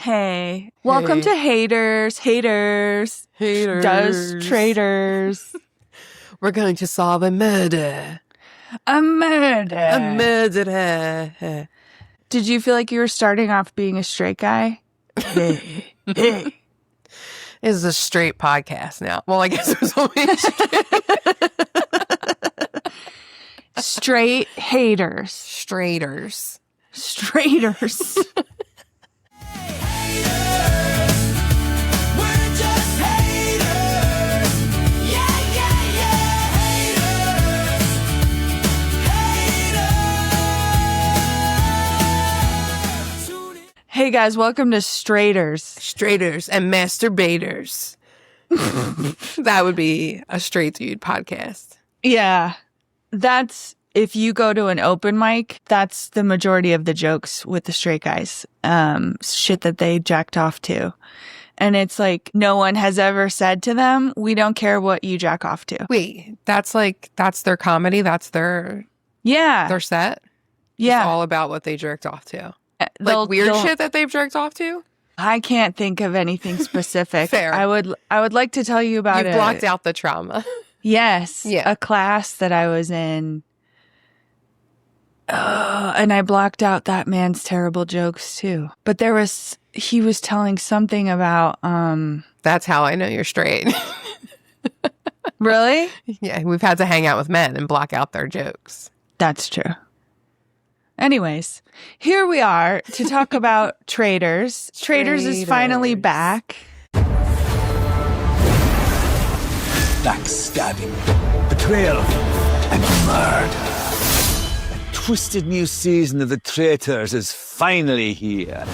Hey. Welcome to Haters. Haters. Haters. Does Traitors. We're going to solve a murder. A murder. A murder. Did you feel like you were starting off being a straight guy? Hey. This is a straight podcast now. Well, I guess it was only Straight haters. Straighters. Straighters. Hey guys, welcome to Traitors. Straighters and masturbators. That would be a straight dude podcast. Yeah. That's, if you go to an open mic, that's the majority of the jokes with the straight guys. Shit that they jacked off to. And it's like, no one has ever said to them, we don't care what you jack off to. Wait, that's their comedy? That's their set? Yeah. It's all about what they jerked off to. Like weird shit that they've jerked off to? I can't think of anything specific. Fair. I would like to tell you about it. You've blocked out the trauma. Yes. Yeah. A class that I was in. And I blocked out that man's terrible jokes too. But he was telling something about, That's how I know you're straight. Really? Yeah, we've had to hang out with men and block out their jokes. That's true. Anyways, here we are to talk about Traitors. Traitors is finally back. Backstabbing, betrayal, and murder. A twisted new season of the Traitors is finally here.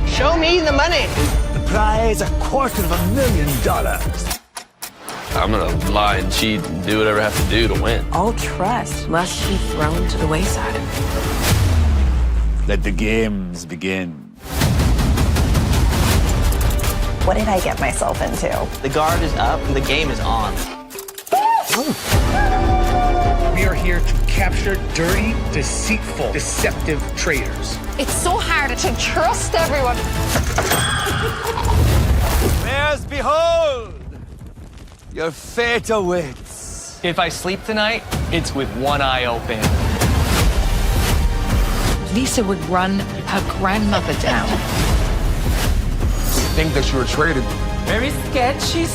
Show me the money. The prize, $250,000. I'm gonna lie and cheat and do whatever I have to do to win. All trust must be thrown to the wayside. Let the games begin. What did I get myself into? The guard is up and the game is on. We are here to capture dirty, deceitful, deceptive traitors. It's so hard to trust everyone. Bears, behold! Your fate awaits. If I sleep tonight, it's with one eye open. Lisa would run her grandmother down. Think that you're a traitor. Very sketchy.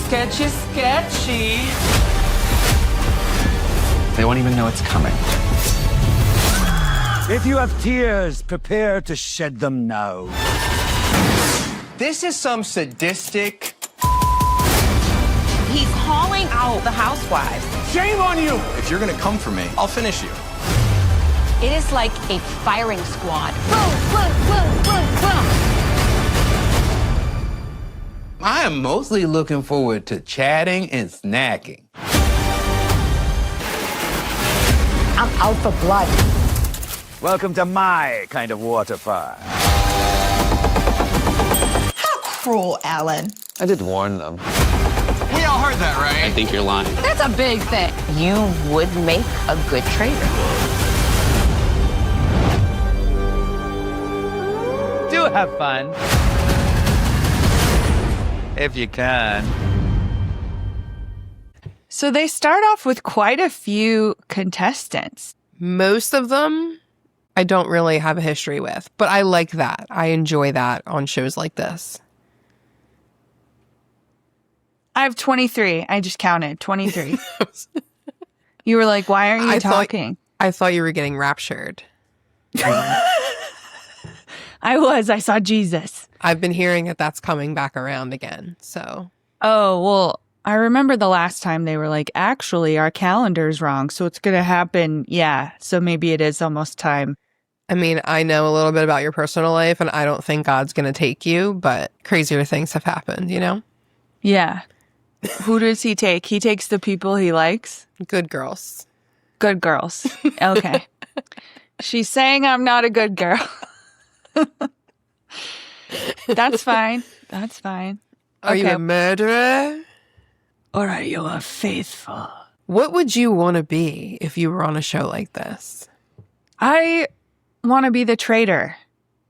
They won't even know it's coming. If you have tears, prepare to shed them now. This is some sadistic... He's calling out the housewives. Shame on you! If you're gonna come for me, I'll finish you. It is like a firing squad. Boom, boom, boom, boom, boom. I am mostly looking forward to chatting and snacking. I'm out for blood. Welcome to my kind of water park. How cruel, Alan. I did warn them. We all heard that, right? I think you're lying. That's a big thing. You would make a good traitor. Do have fun. If you can. So they start off with quite a few contestants. Most of them I don't really have a history with, but I like that. I enjoy that on shows like this. I have 23. I just counted 23. You were like, why aren't you talking? I thought you were getting raptured. I was. I saw Jesus. I've been hearing that that's coming back around again. So, Oh, well, I remember the last time they were like, actually, our calendar's wrong. So it's going to happen. Yeah. So maybe it is almost time. I mean, I know a little bit about your personal life and I don't think God's going to take you, but crazier things have happened, you know? Yeah. Who does he take? He takes the people he likes? Good girls. Good girls. Okay. She's saying I'm not a good girl. That's fine. That's fine. Are you a murderer? Or are you a faithful? What would you want to be if you were on a show like this? I want to be the traitor.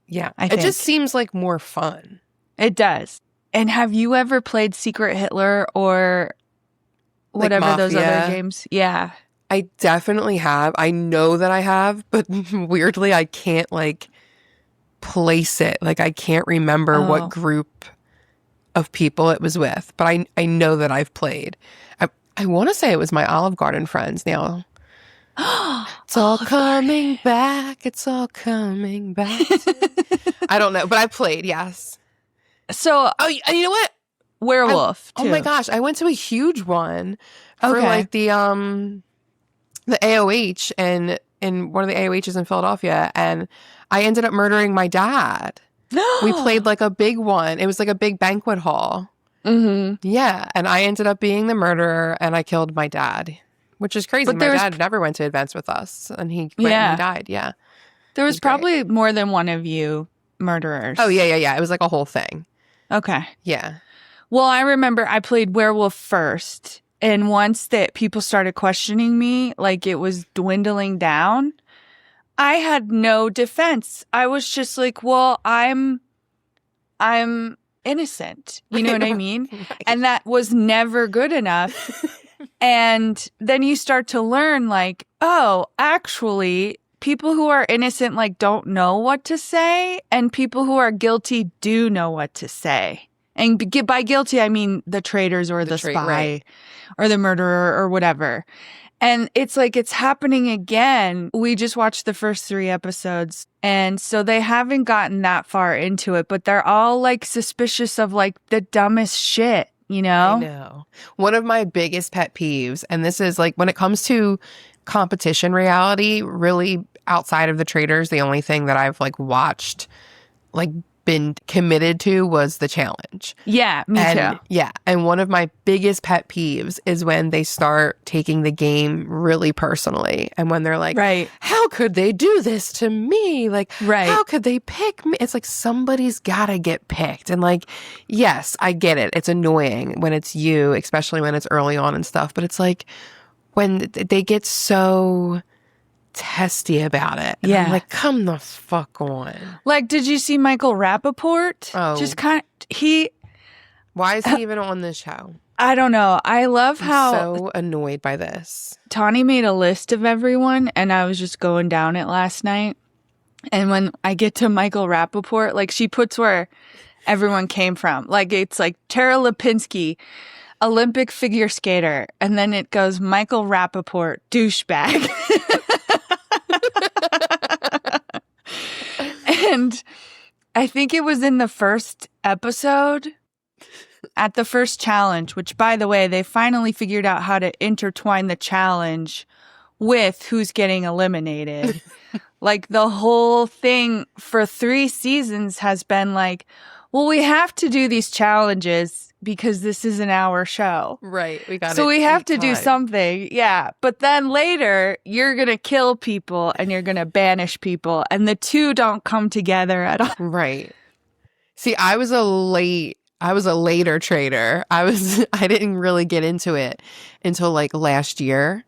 Yeah. I It think. just seems like more fun. It does. And have you ever played Secret Hitler or Like whatever those Mafia? other games? Yeah. I definitely have. I know that I have, but weirdly, I can't like place it. Like I can't remember what group of people it was with, but I know that I've played. I want to say it was my Olive Garden friends now. It's all coming back. It's all coming back. I don't know, but I played, yes. So, and you know what? Werewolf, Oh too. my gosh, I went to a huge one for Okay. like the AOH and in one of the AOHs in Philadelphia, and I ended up murdering my dad. We played like a big one. It was like a big banquet hall. Mm-hmm. Yeah, and I ended up being the murderer, and I killed my dad, which is crazy. But My there's- dad never went to events with us, and he went and he died. Yeah. There was was great. probably more than one of you murderers. Oh, yeah. It was like a whole thing. Okay. Yeah. Well, I remember I played Werewolf first. And once that people started questioning me, like it was dwindling down, I had no defense. I was just like, well, I'm innocent. You know what I mean? Right. And that was never good enough. And then you start to learn like, oh, actually, people who are innocent like don't know what to say, and people who are guilty do know what to say. And by guilty, I mean the traitors or the spy right. or the murderer or whatever. And it's like it's happening again. We just watched the first 3 episodes. And so they haven't gotten that far into it, but they're all like suspicious of like the dumbest shit, you know? I know. One of my biggest pet peeves, and this is like when it comes to competition reality, really outside of the Traitors, the only thing that I've like watched, like been committed to was the challenge. Yeah, me too. Yeah. And one of my biggest pet peeves is when they start taking the game really personally. And when they're like, Right. how could they do this to me? Like, Right. how could they pick me? It's like somebody's got to get picked. And like, yes, I get it. It's annoying when it's you, especially when it's early on and stuff. But it's like when they get so testy about it. And Yeah. I'm like, come the fuck on. Like, did you see Michael Rappaport? Oh. Just kind of, Why is he even on this show? I don't know. I love I'm how so annoyed by this. Tawny made a list of everyone, and I was just going down it last night. And when I get to Michael Rappaport, like she puts where everyone came from. Like it's like Tara Lipinski, Olympic figure skater. And then it goes Michael Rappaport, douchebag. And I think it was in the first episode at the first challenge, which by the way, they finally figured out how to intertwine the challenge with who's getting eliminated. Like the whole thing for 3 seasons has been like, well, we have to do these challenges because this is an hour show. Right. So we have to do something. Yeah. But then later you're going to kill people and you're going to banish people, and the two don't come together at all. Right. See, I was a later trader. I didn't really get into it until like last year.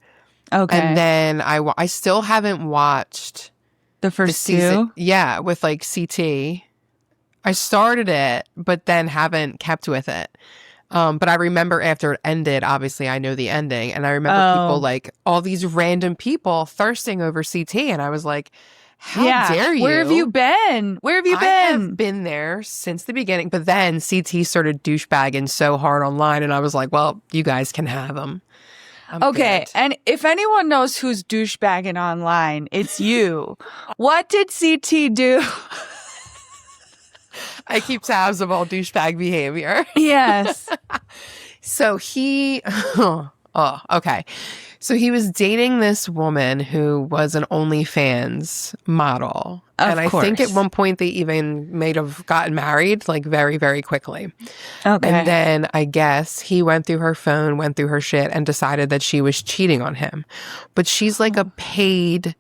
Okay. And then I still haven't watched the first season. 2. Yeah, with like CT. I started it, but then haven't kept with it. But I remember after it ended, obviously I know the ending, and I remember people like all these random people thirsting over CT, and I was like, how dare you? Where have you been? Where have you I been? have been there since the beginning, but then CT started douchebagging so hard online, and I was like, well, you guys can have them. Okay, good. and if anyone knows who's douchebagging online, it's you. What did CT do? I keep tabs of all douchebag behavior. Yes. So okay. So he was dating this woman who was an OnlyFans model. And I think at one point they even may have gotten married, like very, very quickly. Okay. And then I guess he went through her phone, went through her shit, and decided that she was cheating on him. But she's like a paid,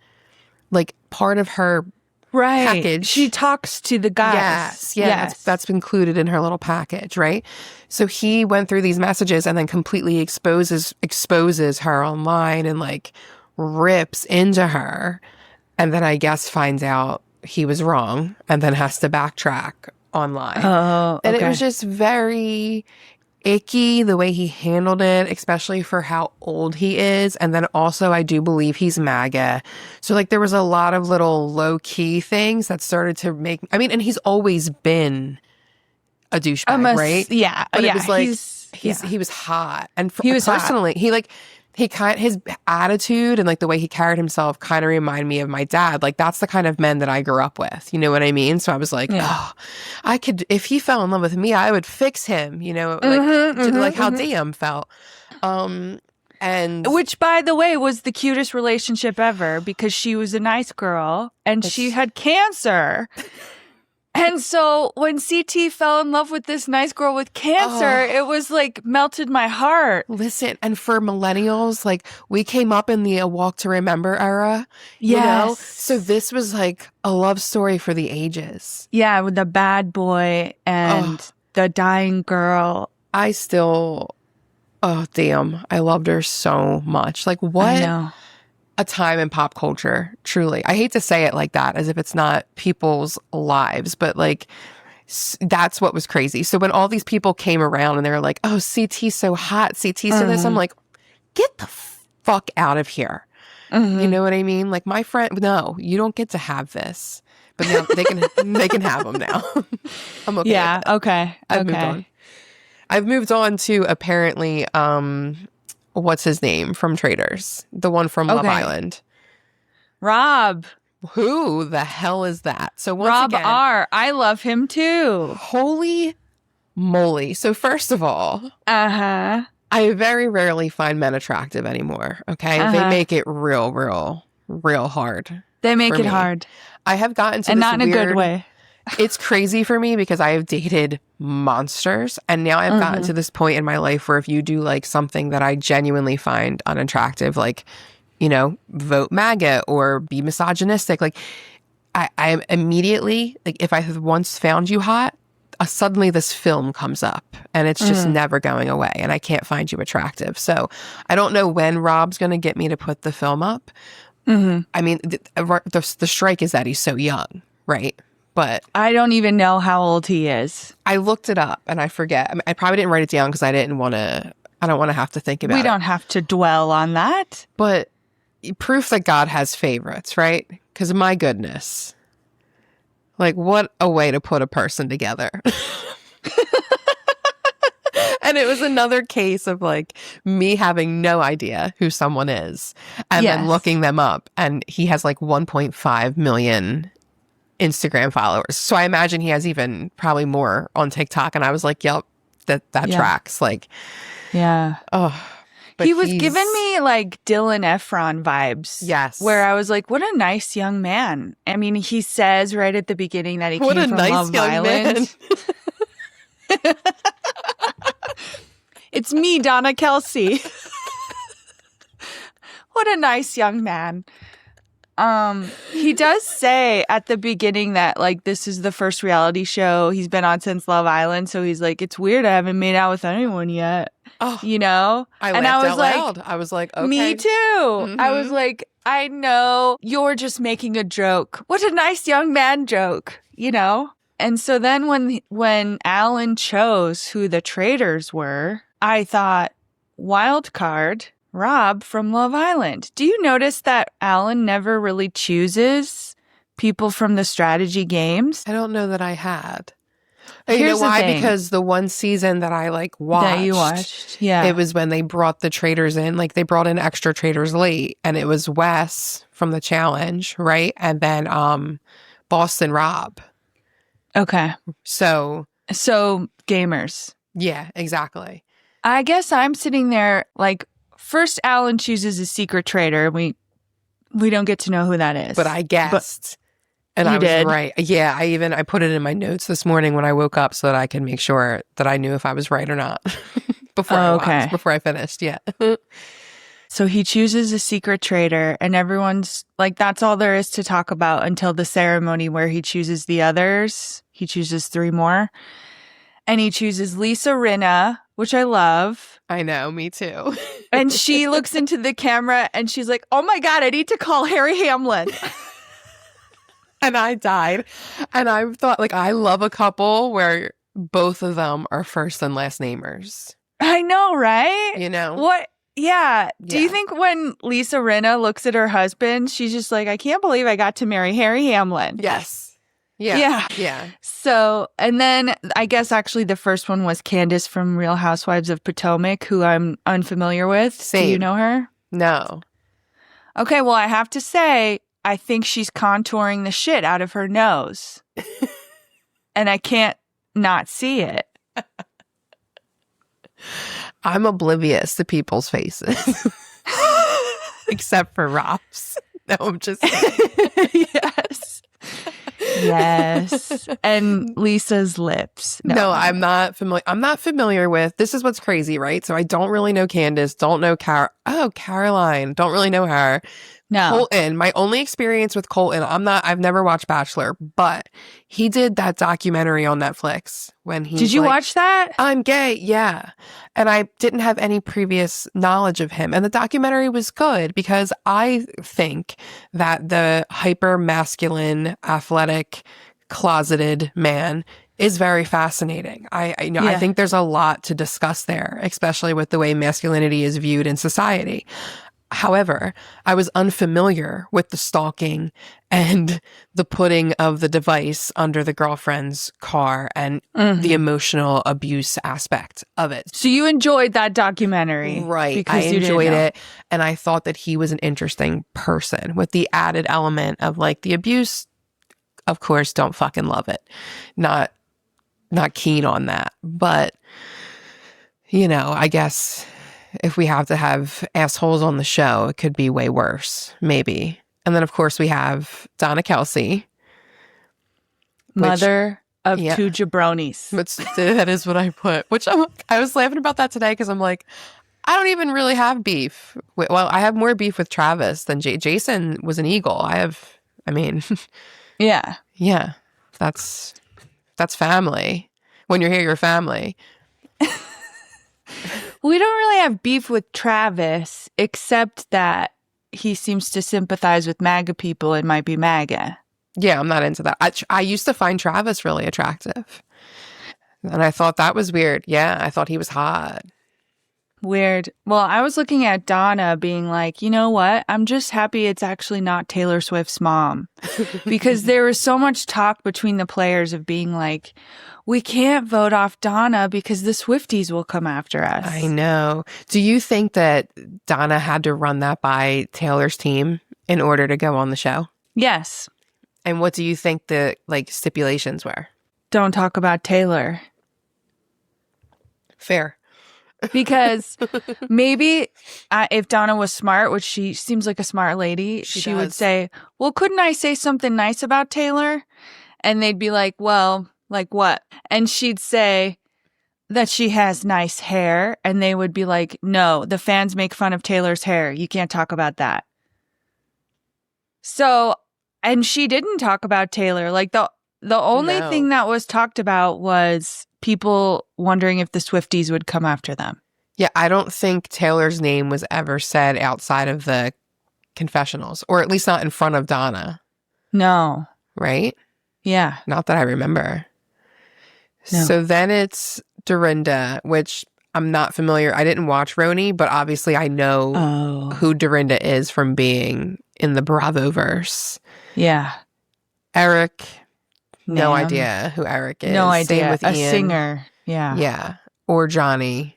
like part of her package. She talks to the guys. Yes. That's included in her little package, right? So he went through these messages and then completely exposes her online and like rips into her. And then I guess finds out he was wrong and then has to backtrack online. Oh, okay. And it was just very icky the way he handled it, especially for how old he is. And then also, I do believe he's MAGA. So like there was a lot of little low key things that started to make, I mean, and he's always been a douchebag, right? Yeah. But yeah, it was like, he was hot. And he was personally, his attitude and like the way he carried himself kind of remind me of my dad. Like that's the kind of men that I grew up with. You know what I mean? So I was like, oh, I could, if he fell in love with me, I would fix him, you know, like how DM felt. And which, by the way, was the cutest relationship ever because she was a nice girl and she had cancer. And so when CT fell in love with this nice girl with cancer, it was like melted my heart. Listen, and for millennials, like we came up in the A Walk to Remember era, you know? So this was like a love story for the ages. Yeah, with the bad boy and the dying girl. Oh, damn. I loved her so much. Like what? I know. A time in pop culture, truly. I hate to say it like that, as if it's not people's lives, but like that's what was crazy. So when all these people came around and they were like, "Oh, CT's so hot, CT's so this," I'm like, "Get the fuck out of here!" You know what I mean? Like my friend, no, you don't get to have this, but now they can have them now. I'm okay. Yeah. With that. Okay. I've moved on. I've moved on to apparently. What's his name from Traitors? The one from Love Island. Rob. Who the hell is that? So once Rob again, R. I love him too. Holy moly. So first of all, I very rarely find men attractive anymore. Okay. They make it real hard. They make it hard. I have gotten to and this not in a good way. It's crazy for me because I have dated monsters and now I've gotten to this point in my life where if you do like something that I genuinely find unattractive, like, you know, vote MAGA or be misogynistic, like I am immediately, like if I have once found you hot, suddenly this film comes up and it's just never going away and I can't find you attractive. So I don't know when Rob's going to get me to put the film up. I mean, the strike is that he's so young, right? But I don't even know how old he is. I looked it up and I forget. I mean, I probably didn't write it down because I don't want to have to think about it. We don't have to dwell on that. But proof that God has favorites, right? Because my goodness. Like, what a way to put a person together. And it was another case of like me having no idea who someone is and then looking them up. And he has like 1.5 million Instagram followers. So I imagine he has even probably more on TikTok. And I was like, yep, that tracks. Like, yeah. Oh, but he was giving me like Dylan Efron vibes. Yes. Where I was like, what a nice young man. I mean, he says right at the beginning that he came from Love Island. It's me, Donna Kelce. What a nice young man. He does say at the beginning that like this is the first reality show he's been on since Love Island, so he's like, it's weird I haven't made out with anyone yet. Oh, you know? I laughed out loud. I was like, okay. Me too. I was like, I know you're just making a joke. What a nice young man joke, you know? And so then when Alan chose who the traitors were, I thought, wild card. Rob from Love Island. Do you notice that Alan never really chooses people from the strategy games? I don't know that I had. You know why? Because the one season that I like watched. That you watched. Yeah. It was when they brought the traitors in. Like they brought in extra traitors late. And it was Wes from the challenge, right? And then Boston Rob. Okay. So gamers. Yeah, exactly. I guess I'm sitting there like, first, Alan chooses a secret traitor. We don't get to know who that is. But I guessed. And I was right. Yeah, I put it in my notes this morning when I woke up so that I could make sure that I knew if I was right or not before I finished. Yeah. So he chooses a secret traitor and everyone's like, that's all there is to talk about until the ceremony where he chooses the others. He chooses 3 more. And he chooses Lisa Rinna, which I love. I know, me too. And she looks into the camera and she's like, oh my God, I need to call Harry Hamlin. And I died. And I thought, like, I love a couple where both of them are first and last namers. I know, right? You know? What? Yeah. Do you Yeah. think when Lisa Rinna looks at her husband, she's just like, I can't believe I got to marry Harry Hamlin? Yes. Yeah. Yeah. Yeah. So, and then I guess actually the first one was Candace from Real Housewives of Potomac, who I'm unfamiliar with. Same. Do you know her? No. Okay, well, I have to say, I think she's contouring the shit out of her nose. And I can't not see it. I'm oblivious to people's faces. Except for Rob's. No, I'm just kidding. Yes. Yes. And Lisa's lips. No, I'm not familiar. I'm not familiar with. This is what's crazy, right? So I don't really know Candace. Don't know Caroline. Don't really know her. No. Colton. My only experience with Colton. I've never watched Bachelor, but he did that documentary on Netflix when he. Did you watch that? I'm gay. Yeah. And I didn't have any previous knowledge of him. And the documentary was good because I think that the hyper masculine, athletic, closeted man is very fascinating. I think there's a lot to discuss there, especially with the way masculinity is viewed in society. However, I was unfamiliar with the stalking and the putting of the device under the girlfriend's car and the emotional abuse aspect of it. So you enjoyed that documentary. Right. Because I enjoyed it. And I thought that he was an interesting person with the added element of like the abuse. Of course, don't fucking love it. Not keen on that. But, you know, I guess if we have to have assholes on the show, it could be way worse, maybe. And then, of course, we have Donna Kelce. Mother of two jabronis. That is what I put. Which I was laughing about that today because I'm like, I don't even really have beef. Well, I have more beef with Travis than Jason was an eagle. Yeah. Yeah. That's family. When you're here, you're family. We don't really have beef with Travis, except that he seems to sympathize with MAGA people and might be MAGA. Yeah, I'm not into that. I used to find Travis really attractive. And I thought that was weird. Yeah, I thought he was hot. Weird. Well, I was looking at Donna being like, you know what? I'm just happy it's actually not Taylor Swift's mom. Because there was so much talk between the players of being like, we can't vote off Donna because the Swifties will come after us. I know. Do you think that Donna had to run that by Taylor's team in order to go on the show? Yes. And what do you think the stipulations were? Don't talk about Taylor. Fair. Because maybe if Donna was smart, which she seems like a smart lady, she would say, well, couldn't I say something nice about Taylor? And they'd be like, well, like what? And she'd say that she has nice hair. And they would be like, no, the fans make fun of Taylor's hair. You can't talk about that. So, and she didn't talk about Taylor. Like the only thing that was talked about was people wondering if the Swifties would come after them. Yeah, I don't think Taylor's name was ever said outside of the confessionals, or at least not in front of Donna. No. Right? Yeah. Not that I remember. No. So then it's Dorinda, which I'm not familiar. I didn't watch Roni, but obviously I know who Dorinda is from being in the Bravoverse. Yeah. Eric, no idea who Eric is. No idea. Same with a Ian. Singer. Yeah. Yeah. Or Johnny.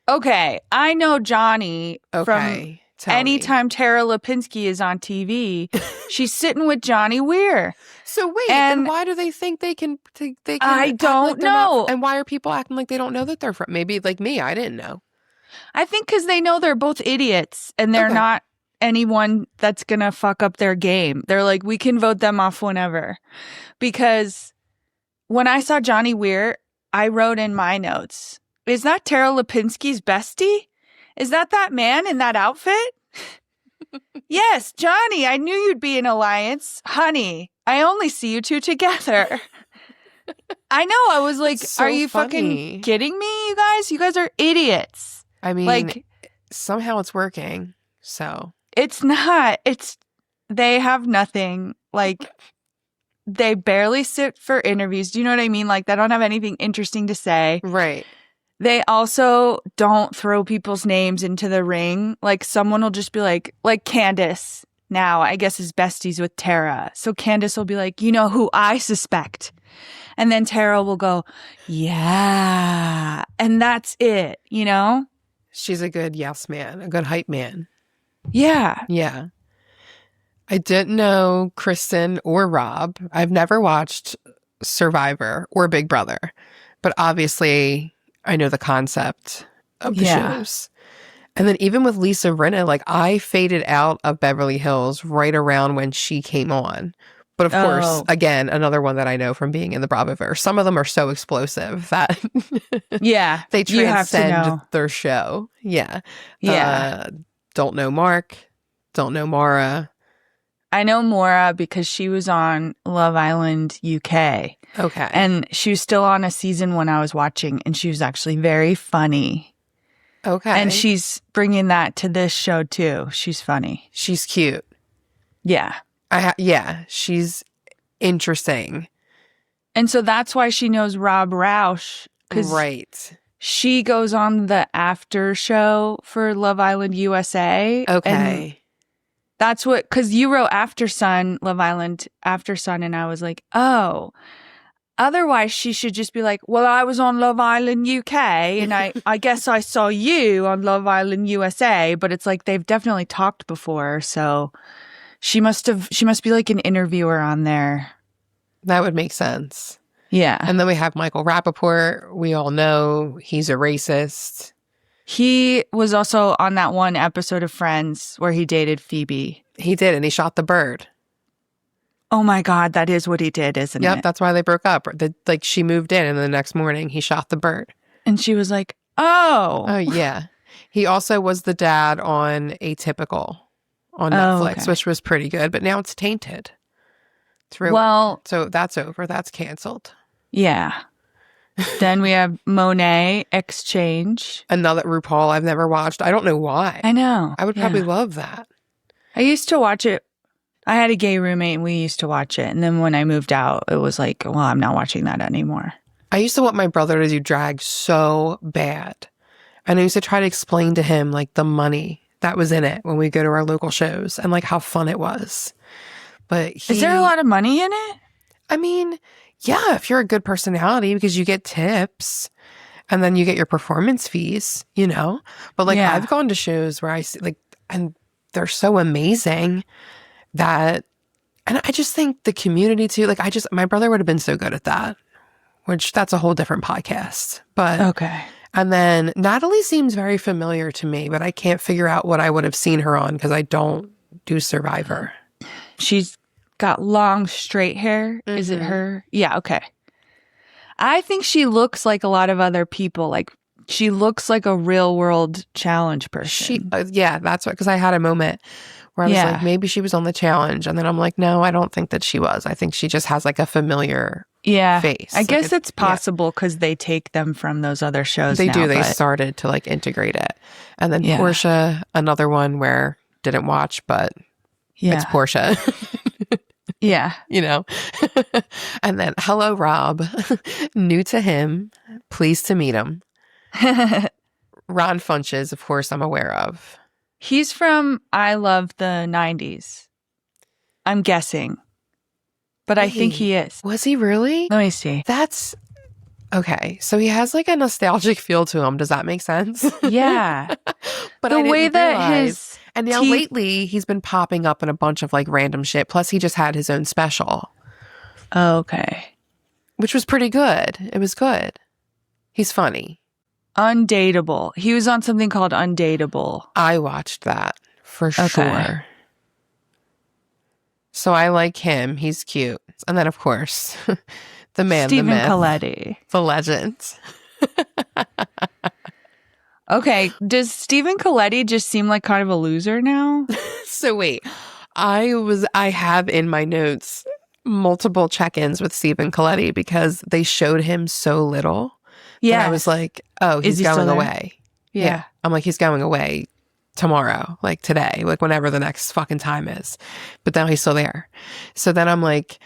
Okay. I know Johnny from Tell anytime Tara Lipinski is on TV. She's sitting with Johnny Weir. So wait, and why do they think they can I don't know. And why are people acting like they don't know that they're from? Maybe like me, I didn't know. I think because they know they're both idiots and they're not anyone that's going to fuck up their game. They're like, we can vote them off whenever. Because when I saw Johnny Weir, I wrote in my notes, is that Tara Lipinski's bestie? Is that man in that outfit? Yes, Johnny, I knew you'd be in alliance. Honey, I only see you two together. I know. I was like, so are you fucking kidding me, you guys? You guys are idiots. I mean, like, somehow it's working. So it's not. They have nothing. Like, they barely sit for interviews. Do you know what I mean? Like, they don't have anything interesting to say. Right. They also don't throw people's names into the ring. Like, someone will just be like Candace now, I guess, is besties with Tara. So Candace will be like, you know who I suspect? And then Tara will go, yeah. And that's it, you know? She's a good yes man, a good hype man. Yeah. Yeah. I didn't know Kristen or Rob. I've never watched Survivor or Big Brother, but obviously I know the concept of the shows. And then even with Lisa Rinna, like, I faded out of Beverly Hills right around when she came on. But of course, again, another one that I know from being in the Bravoverse. Some of them are so explosive that they transcend their show. Yeah. Don't know Mark. Don't know Mara. I know Maura because she was on Love Island UK. Okay. And she was still on a season when I was watching, and she was actually very funny. Okay. And she's bringing that to this show too. She's funny. She's cute. Yeah. She's interesting. And so that's why she knows Rob Raush. Right. She goes on the after show for Love Island USA. Okay. That's what, because you wrote After Sun, Love Island After Sun, and I was like, oh. Otherwise, she should just be like, well, I was on Love Island UK, and I guess I saw you on Love Island USA, but it's like they've definitely talked before, so she must be like an interviewer on there. That would make sense. Yeah. And then we have Michael Rappaport. We all know he's a racist. He was also on that one episode of Friends where he dated Phoebe. He did, and he shot the bird. Oh my God, that is what he did, isn't it? Yep, that's why they broke up. Like, she moved in, and the next morning he shot the bird. And she was like, oh. Oh, yeah. He also was the dad on Atypical on Netflix, which was pretty good, but now it's tainted. It's ruined. Well, so that's over. That's canceled. Yeah. Then we have Monet Exchange. Another RuPaul I've never watched. I don't know why. I know. I would probably love that. I used to watch it. I had a gay roommate and we used to watch it. And then when I moved out, it was like, well, I'm not watching that anymore. I used to want my brother to do drag so bad. And I used to try to explain to him, like, the money that was in it when we go to our local shows and, like, how fun it was. But is there a lot of money in it? I mean, yeah, if you're a good personality, because you get tips and then you get your performance fees, you know? But, like, I've gone to shows where I see, like, and they're so amazing that, and I just think the community too, like, my brother would have been so good at that, which that's a whole different podcast. But, okay. And then Natalie seems very familiar to me, but I can't figure out what I would have seen her on because I don't do Survivor. She's got long, straight hair. Mm-hmm. Is it her? Yeah, okay. I think she looks like a lot of other people. Like, she looks like a real world challenge person. Yeah, that's what, because I had a moment where I was like, maybe she was on the challenge. And then I'm like, no, I don't think that she was. I think she just has like a familiar face. I guess it's possible because they take them from those other shows. They do. They started to like integrate it. And then Portia, another one where didn't watch, but it's Portia. Yeah. You know? And then, hello, Rob. New to him. Pleased to meet him. Ron Funches, of course, I'm aware of. He's from I Love the 90s. I'm guessing. But I think he is. Was he really? Let me see. That's... Okay, so he has like a nostalgic feel to him. Does that make sense? Yeah. But the way that his... And now lately, he's been popping up in a bunch of like random shit. Plus, he just had his own special. Okay. Which was pretty good. It was good. He's funny. Undateable. He was on something called Undateable. I watched that for sure. So I like him. He's cute. And then, of course, the man, Stephen the myth, Colletti. the legend. Okay. Does Stephen Colletti just seem like kind of a loser now? So wait, I have in my notes multiple check-ins with Stephen Colletti because they showed him so little. Yeah. I was like, oh, he's going away. Yeah. I'm like, he's going away tomorrow, like today, like whenever the next fucking time is. But now he's still there. So then I'm like,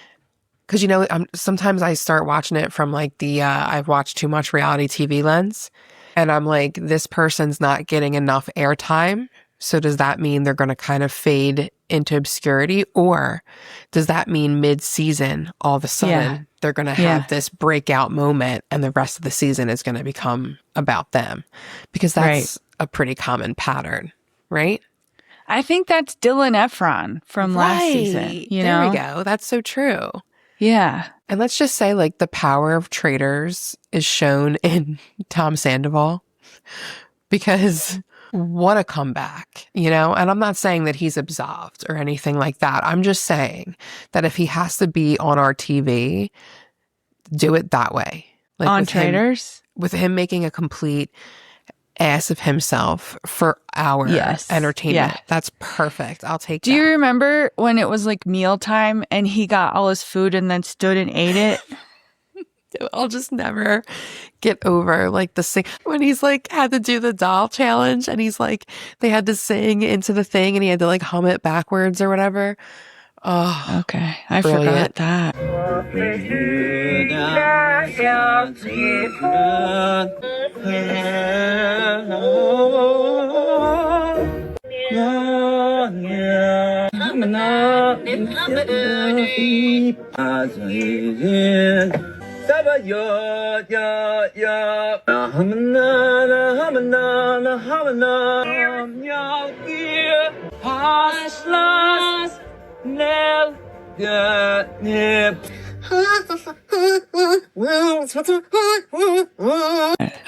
Because, sometimes I start watching it from like the I've watched too much reality TV lens. And I'm like, this person's not getting enough airtime. So does that mean they're going to kind of fade into obscurity? Or does that mean mid-season, all of a sudden, they're going to have this breakout moment and the rest of the season is going to become about them? Because that's a pretty common pattern, right? I think that's Dylan Efron from last season. There we go. That's so true. Yeah. And let's just say, like, the power of Traitors is shown in Tom Sandoval, because what a comeback, And I'm not saying that he's absolved or anything like that. I'm just saying that if he has to be on our TV, do it that way. Like on Traitors? With him making a complete ass of himself for our entertainment. Yeah. That's perfect. I'll take that. Do you remember when it was like mealtime and he got all his food and then stood and ate it? I'll just never get over like the sing when he's like had to do the doll challenge and he's like they had to sing into the thing and he had to like hum it backwards or whatever. Oh, okay. I forgot that.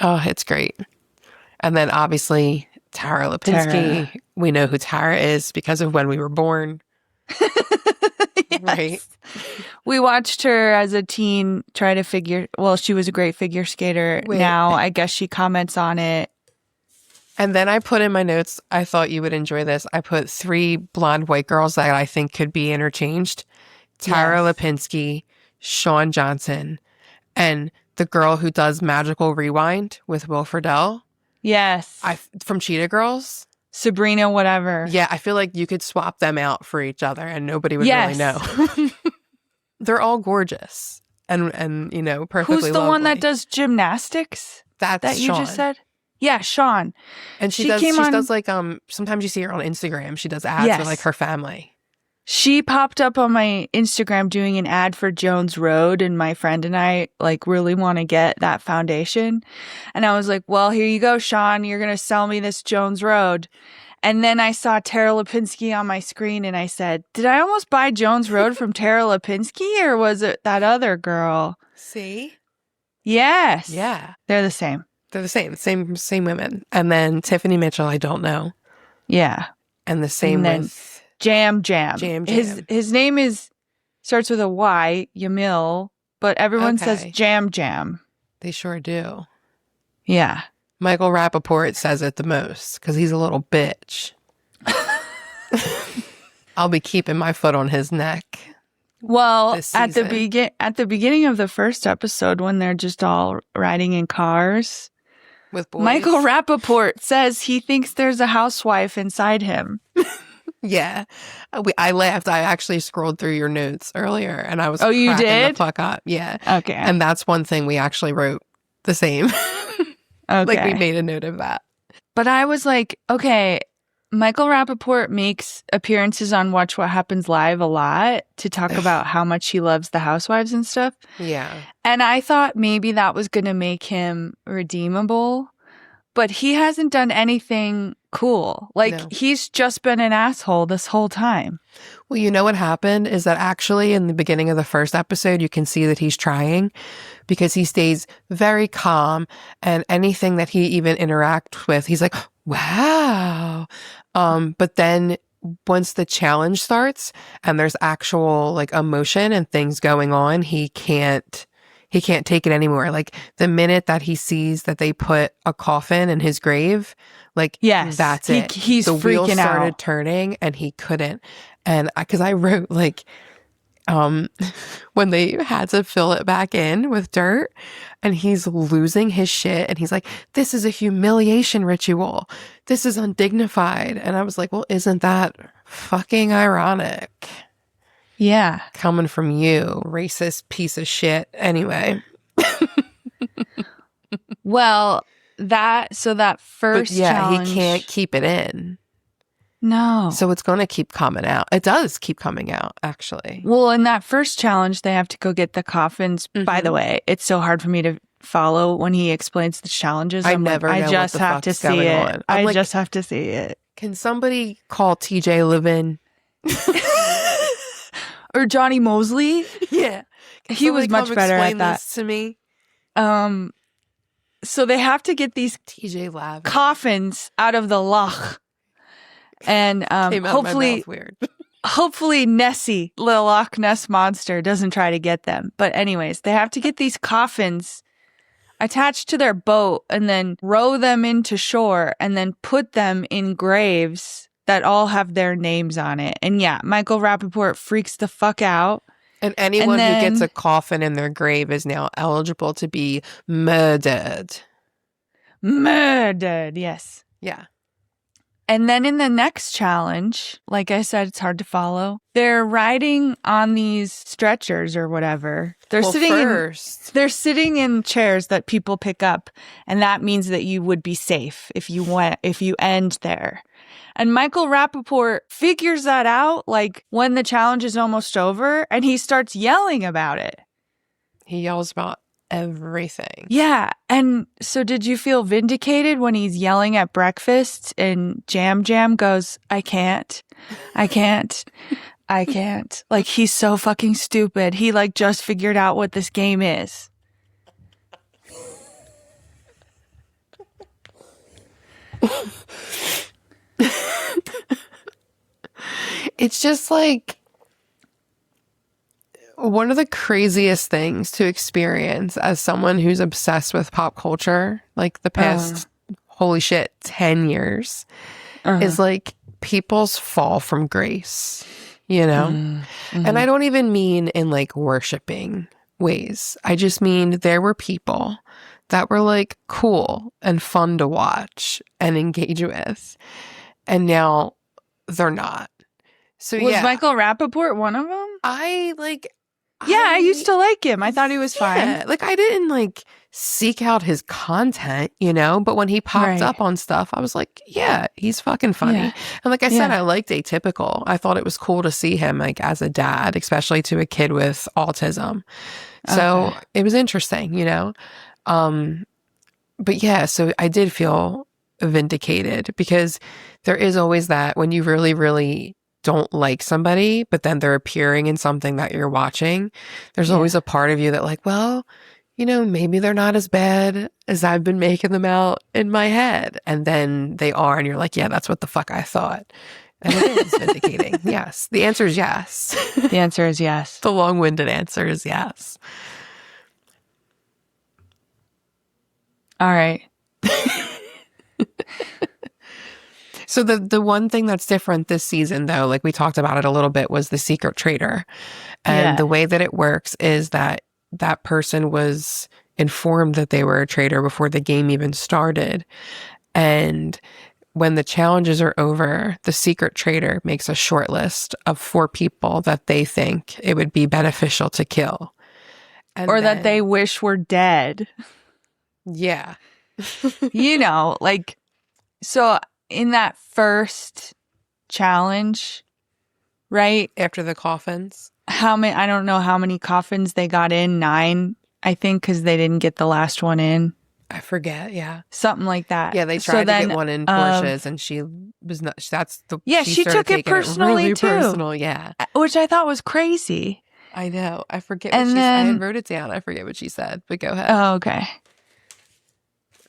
Oh, it's great. And then obviously Tara Lipinski. We know who Tara is because of When We Were Born. Yes. Right. We watched her as a teen try to she was a great figure skater. Now I guess she comments on it. And then I put in my notes, I thought you would enjoy this. I put 3 blonde white girls that I think could be interchanged. Tara Lipinski, Sean Johnson, and the girl who does Magical Rewind with Will Friedle. Yes. From Cheetah Girls. Sabrina, whatever. Yeah, I feel like you could swap them out for each other and nobody would really know. They're all gorgeous and perfectly Who's the lovely. one that does gymnastics? That you Sean. just said? Yeah, Sean. And she does like sometimes you see her on Instagram. She does ads for like her family. She popped up on my Instagram doing an ad for Jones Road, and my friend and I like really want to get that foundation. And I was like, well, here you go, Sean. You're going to sell me this Jones Road. And then I saw Tara Lipinski on my screen and I said, did I almost buy Jones Road from Tara Lipinski or was it that other girl? See? Yes. Yeah. They're the same. They're the same women. And then Tiffany Mitchell, I don't know. Yeah. And the same with Jam. His name starts with a Y, Yamil, but everyone says Jam. They sure do. Yeah. Michael Rappaport says it the most because he's a little bitch. I'll be keeping my foot on his neck. Well, at the beginning of the first episode, when they're just all riding in cars, with boys, Michael Rappaport says he thinks there's a housewife inside him. Yeah, I laughed. I actually scrolled through your notes earlier, and I was you did? the fuck up. Yeah, okay. And that's one thing we actually wrote the same. Okay, like we made a note of that. But I was like, okay, Michael Rappaport makes appearances on Watch What Happens Live a lot to talk about how much he loves the housewives and stuff. Yeah, and I thought maybe that was going to make him redeemable, but he hasn't done anything cool. Like, he's just been an asshole this whole time. Well, you know what happened is that actually in the beginning of the first episode, you can see that he's trying because he stays very calm and anything that he even interacts with, he's like, wow. But then once the challenge starts and there's actual like emotion and things going on, he can't take it anymore. Like the minute that he sees that they put a coffin in his grave, like, that's it. He's the wheel freaking started out. Turning and he couldn't. And because I wrote like, when they had to fill it back in with dirt and he's losing his shit and he's like, this is a humiliation ritual. This is undignified. And I was like, well, isn't that fucking ironic? Yeah. Coming from you, racist piece of shit. Anyway. Well, that first challenge. He can't keep it in. No. So it's going to keep coming out. It does keep coming out, actually. Well, in that first challenge, they have to go get the coffins. By the way, it's so hard for me to follow when he explains the challenges. I just have to see it. I just have to see it. Can somebody call TJ Levin? Or Johnny Mosley? Yeah. He was much better at that. This to me. So they have to get these TJ Lavin coffins out of the loch. And hopefully, hopefully Nessie, the Loch Ness monster, doesn't try to get them. But anyways, they have to get these coffins attached to their boat and then row them into shore and then put them in graves that all have their names on it. And yeah, Michael Rappaport freaks the fuck out. And anyone who gets a coffin in their grave is now eligible to be murdered. Murdered, yes. Yeah. And then in the next challenge, like I said, it's hard to follow. They're riding on these stretchers or whatever. They're sitting in chairs that people pick up, and that means that you would be safe if you end there. And Michael Rappaport figures that out like when the challenge is almost over, and he starts yelling about it. He yells about everything. Yeah. And so did you feel vindicated when he's yelling at breakfast and Jam goes, I can't. Like, he's so fucking stupid. He like just figured out what this game is. It's just like one of the craziest things to experience as someone who's obsessed with pop culture, like the past, holy shit, 10 years, is like people's fall from grace, you know? And I don't even mean in like worshiping ways. I just mean there were people that were like cool and fun to watch and engage with. And now they're not. So was Michael Rappaport one of them? I used to like him. I thought he was fine. Like, I didn't like seek out his content, you know, but when he popped up on stuff, I was like, yeah, he's fucking funny. Yeah. And like I said, I liked Atypical. I thought it was cool to see him like as a dad, especially to a kid with autism. So it was interesting, you know? But yeah, so I did feel vindicated because there is always that when you really, really don't like somebody, but then they're appearing in something that you're watching, there's always a part of you that like, well, you know, maybe they're not as bad as I've been making them out in my head. And then they are, and you're like, yeah, that's what the fuck I thought. And it is vindicating. Yes. The answer is yes. The answer is yes. The long-winded answer is yes. All right. So the one thing that's different this season, though, like we talked about it a little bit, was the secret traitor. And the way that it works is that that person was informed that they were a traitor before the game even started. And when the challenges are over, the secret traitor makes a short list of 4 people that they think it would be beneficial to kill. Or that they wish were dead. Yeah. You know, like, so in that first challenge, right? After the coffins. I don't know how many coffins they got in. 9, I think, because they didn't get the last one in. I forget, yeah. Something like that. Yeah, they tried to get one in Porsche's and she was not, that's the... Yeah, she took it personally really too. Personal, yeah. Which I thought was crazy. I know. I forget what she said. I wrote it down. I forget what she said, but go ahead. Oh, okay.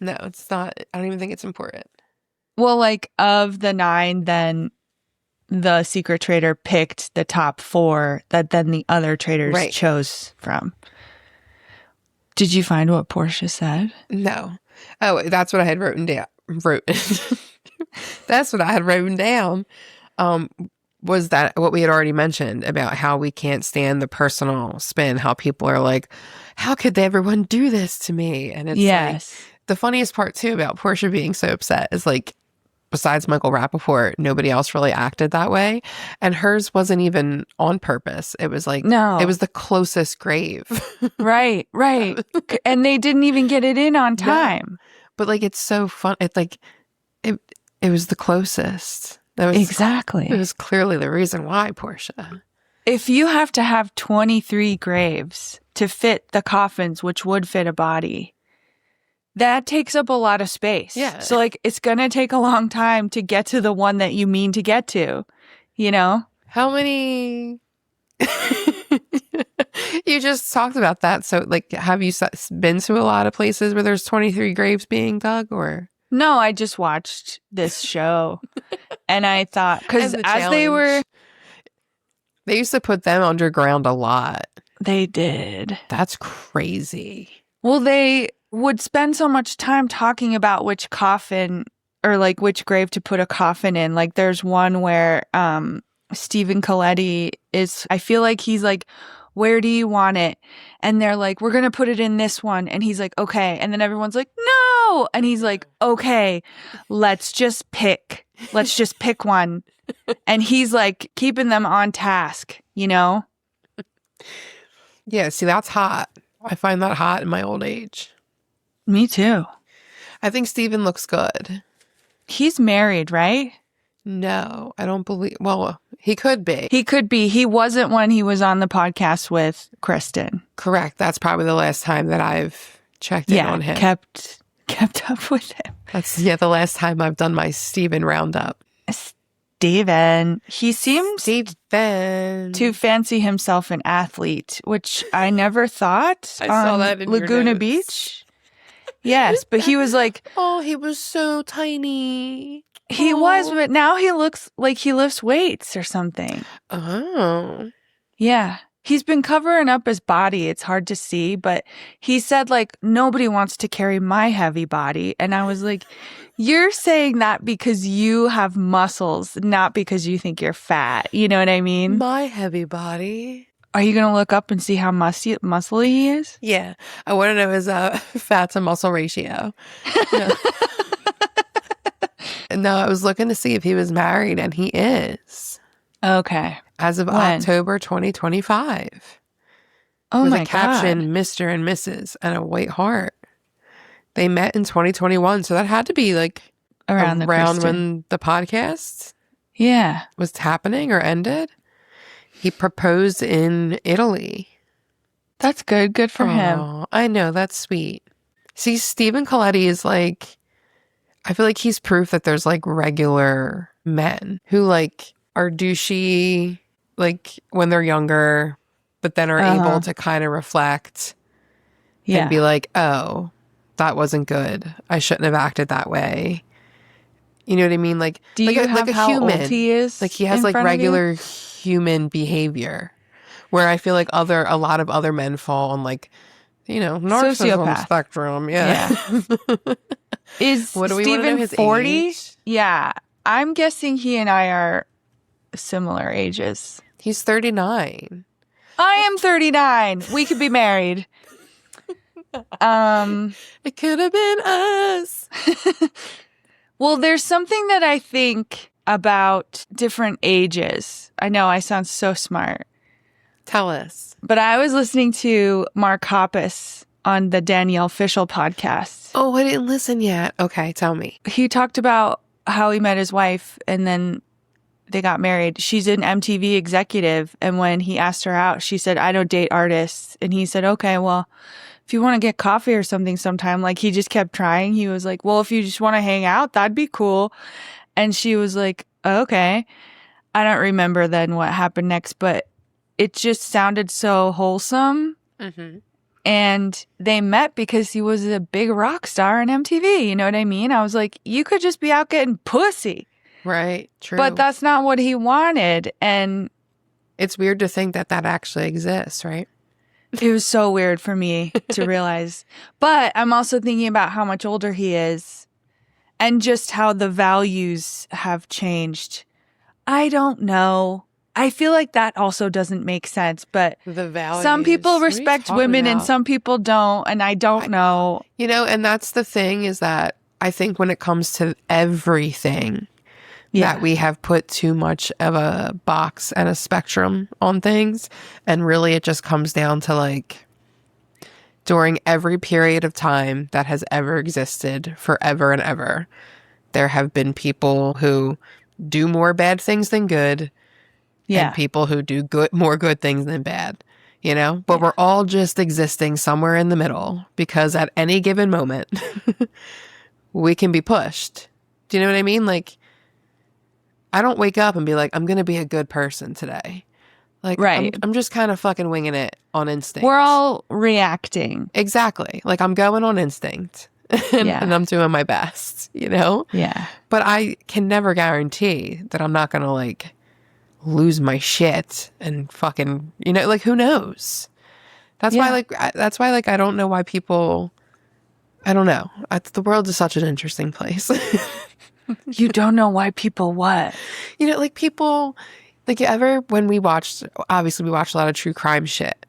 No, it's not. I don't even think it's important. Well, like, of the 9, then the secret traitor picked the top 4 that then the other traitors chose from. Did you find what Portia said? No. Oh, that's what I had written down. That's what I had written down. Was that what we had already mentioned about how we can't stand the personal spin, how people are like, how could everyone do this to me? And it's like, the funniest part too about Portia being so upset is like, besides Michael Rappaport, nobody else really acted that way. And hers wasn't even on purpose. It was like, No. it was the closest grave. Right. And they didn't even get it in on time. No. But like, it's so fun. It's like, it was the closest. Exactly. It was clearly the reason why, Portia. If you have to have 23 graves to fit the coffins, which would fit a body, that takes up a lot of space. Yeah. So like, it's going to take a long time to get to the one that you mean to get to, you know? How many... You just talked about that. So like, have you been to a lot of places where there's 23 graves being dug, or? No, I just watched this show and I thought, because as they used to put them underground a lot. They did. That's crazy. Well, they would spend so much time talking about which coffin or like which grave to put a coffin in. Like there's one where Stephen Colletti is, I feel like he's like, where do you want it? And they're like, we're going to put it in this one. And he's like, okay. And then everyone's like, no. And he's like, okay, let's just pick one. And he's like keeping them on task, you know? Yeah, see, that's hot. I find that hot in my old age. Me too. I think Steven looks good. He's married, right? No, I don't believe. Well, he could be. He could be. He wasn't when he was on the podcast with Kristen. Correct. That's probably the last time that I've checked in on him. kept up with him. That's the last time I've done my Steven roundup. Steven. He seems Steven to fancy himself an athlete, which I never thought. I saw that in Laguna your notes. Beach. Yes, but he was like, oh, he was so tiny. He was, but now he looks like he lifts weights or something. Oh. Yeah. He's been covering up his body. It's hard to see, but he said like, nobody wants to carry my heavy body. And I was like, you're saying that because you have muscles, not because you think you're fat. You know what I mean? My heavy body. Are you going to look up and see how muscly he is? Yeah. I want to know his fat to muscle ratio. No, I was looking to see if he was married, and he is. Okay. As of October 2025. Oh with my a caption, God. Mr. and Mrs. and a white heart. They met in 2021, so that had to be like around when the podcast was happening or ended. He proposed in Italy. That's good. Good for him. I know. That's sweet. See, Stephen Colletti is like, I feel like he's proof that there's like regular men who like are douchey like when they're younger, but then are able to kind of reflect and be like, oh, that wasn't good. I shouldn't have acted that way. You know what I mean? Like, do you have a how human. old he is? Like he has like regular human behavior, where I feel like a lot of other men fall on like, you know, narcissism sociopath spectrum. Yeah. Is what do we want to know, his 40? age? Yeah. I'm guessing he and I are similar ages. He's 39. I am 39. We could be married. It could have been us. Well, there's something that I think about different ages. I know I sound so smart. Tell us. But I was listening to Mark Hoppus on the Danielle Fishel podcast. Oh, I didn't listen yet. Okay, tell me. He talked about how he met his wife and then they got married. She's an MTV executive. And when he asked her out, she said, I don't date artists. And he said, okay, well, if you want to get coffee or something sometime, like he just kept trying. He was like, well, if you just want to hang out, that'd be cool. And she was like, okay. I don't remember then what happened next, but it just sounded so wholesome. Mm-hmm. And they met because he was a big rock star on MTV. You know what I mean? I was like, you could just be out getting pussy. Right. True. But that's not what he wanted. And it's weird to think that that actually exists, right? It was so weird for me to realize. But I'm also thinking about how much older he is and just how the values have changed. I don't know. I feel like that also doesn't make sense, but the values. Some people respect women and some people don't, and I don't know. You know, and that's the thing is that I think when it comes to everything, that we have put too much of a box and a spectrum on things. And really it just comes down to like, during every period of time that has ever existed, forever and ever, there have been people who do more bad things than good, and people who do more good things than bad, you know? But we're all just existing somewhere in the middle, because at any given moment, we can be pushed. Do you know what I mean? Like, I don't wake up and be like, I'm going to be a good person today. Like, I'm just kind of fucking winging it on instinct. We're all reacting. Exactly. Like, I'm going on instinct and I'm doing my best, you know? Yeah. But I can never guarantee that I'm not going to, like, lose my shit and fucking, you know, like, who knows? That's why, like, I don't know why people, I don't know. The world is such an interesting place. You don't know why people what? You know, like, people, like, when we watched, obviously we watched a lot of true crime shit.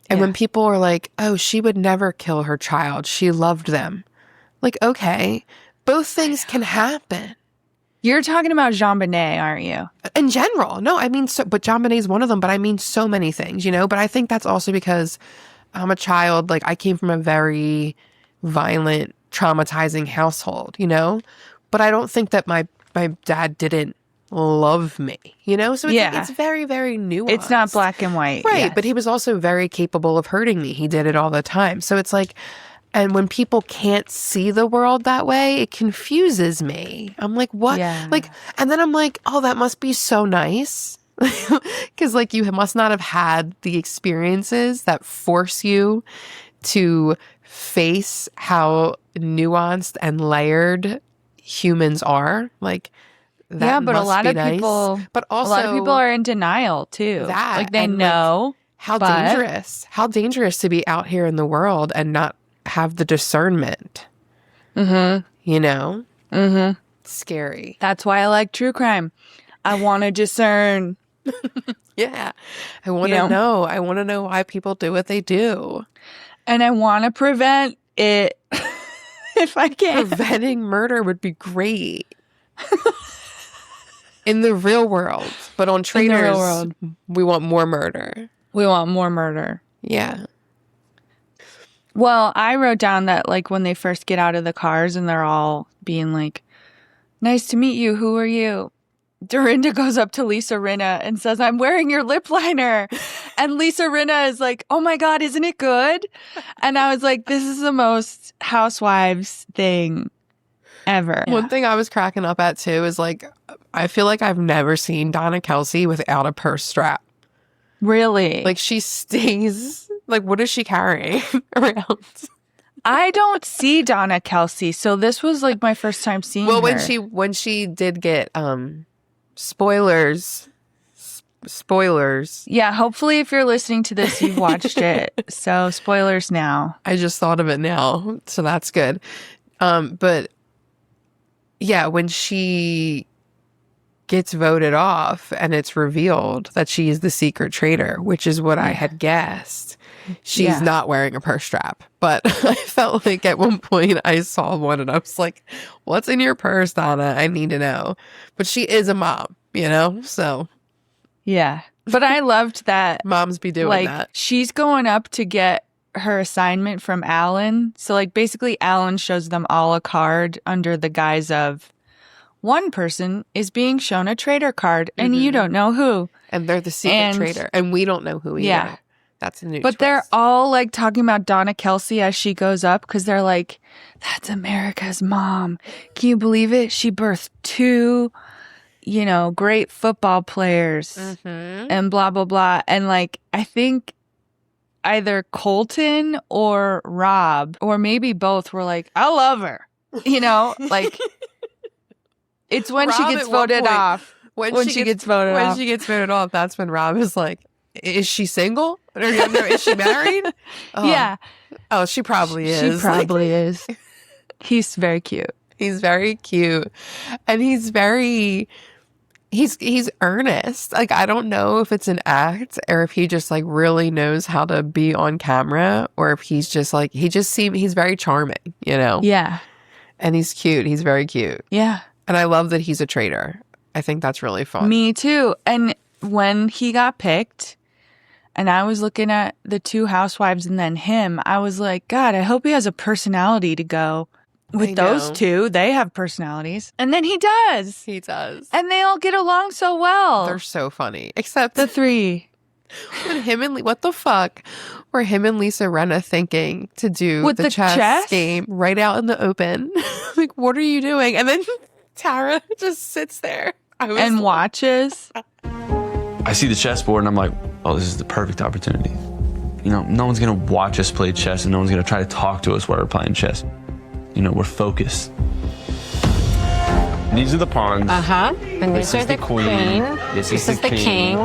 And when people are like, oh, she would never kill her child, she loved them. Like, okay, both things can happen. You're talking about JonBenet, aren't you? In general. No, I mean, but JonBenet is one of them, but I mean so many things, you know? But I think that's also because I'm a child. Like, I came from a very violent, traumatizing household, you know? But I don't think that my dad didn't love me, you know? So it's very, very nuanced. It's not black and white. Right. Yes. But he was also very capable of hurting me. He did it all the time. So it's like, and when people can't see the world that way, it confuses me. I'm like, what? Yeah. Like, and then I'm like, oh, that must be so nice. Because, like, you must not have had the experiences that force you to face how nuanced and layered humans are. Like, that but a lot of nice. people, but also, a lot of people are in denial too. Like, they know how dangerous to be out here in the world and not have the discernment. Mm-hmm. You know? Mm-hmm. Scary. That's why I like true crime. I want to discern. Yeah. I want to know. I want to know why people do what they do. And I want to prevent it if I can. Preventing murder would be great. In the real world. But on Traitors, we want more murder. We want more murder. Yeah. Well, I wrote down that, like, when they first get out of the cars and they're all being like, nice to meet you. Who are you? Dorinda goes up to Lisa Rinna and says, I'm wearing your lip liner. And Lisa Rinna is like, oh my God, isn't it good? And I was like, this is the most Housewives thing ever. One thing I was cracking up at too is, like, I feel like I've never seen Donna Kelce without a purse strap. Really? Like, she stays, like, what is she carrying around? I don't see Donna Kelce, so this was, like, my first time seeing her. Well, when she did get spoilers. Yeah, hopefully if you're listening to this, you've watched it. So spoilers now. I just thought of it now, so that's good. But yeah, when she gets voted off and it's revealed that she is the secret traitor, which is what I had guessed, she's not wearing a purse strap. But I felt like at one point I saw one and I was like, what's in your purse, Donna? I need to know. But she is a mom, you know? So yeah. But I loved that. Moms be doing like, that. She's going up to get her assignment from Alan. So, like, basically Alan shows them all a card under the guise of one person is being shown a traitor card and you don't know who. And they're the secret traitor. And we don't know who either. Yeah. That's a new twist. They're all, like, talking about Donna Kelce as she goes up because they're like, that's America's mom. Can you believe it? She birthed 2, you know, great football players and blah, blah, blah. And, like, I think either Colton or Rob, or maybe both, were like, I love her. You know, like, it's when Rob she gets voted off. When she gets voted off. When she gets voted off, that's when Rob is like, is she single? Or is she married? Oh. Yeah. Oh, she probably is. She probably is. He's very cute. He's very cute. And he's earnest. Like, I don't know if it's an act or if he just, like, really knows how to be on camera, or if he's just like, he's very charming, you know? Yeah. And he's cute. He's very cute. Yeah. And I love that he's a traitor. I think that's really fun. Me too. And when he got picked and I was looking at the 2 housewives and then him, I was like, God, I hope he has a personality to go with those 2. They have personalities. And then he does. He does. And they all get along so well. They're so funny. Except the 3. When him and what the fuck were him and Lisa Rinna thinking to do with the chess game right out in the open? Like, what are you doing? And then Tara just sits there and watches. I see the chessboard and I'm like, oh, this is the perfect opportunity. You know, no one's gonna watch us play chess and no one's gonna try to talk to us while we're playing chess. You know, we're focused. These are the pawns. And these are the queen. This is the king.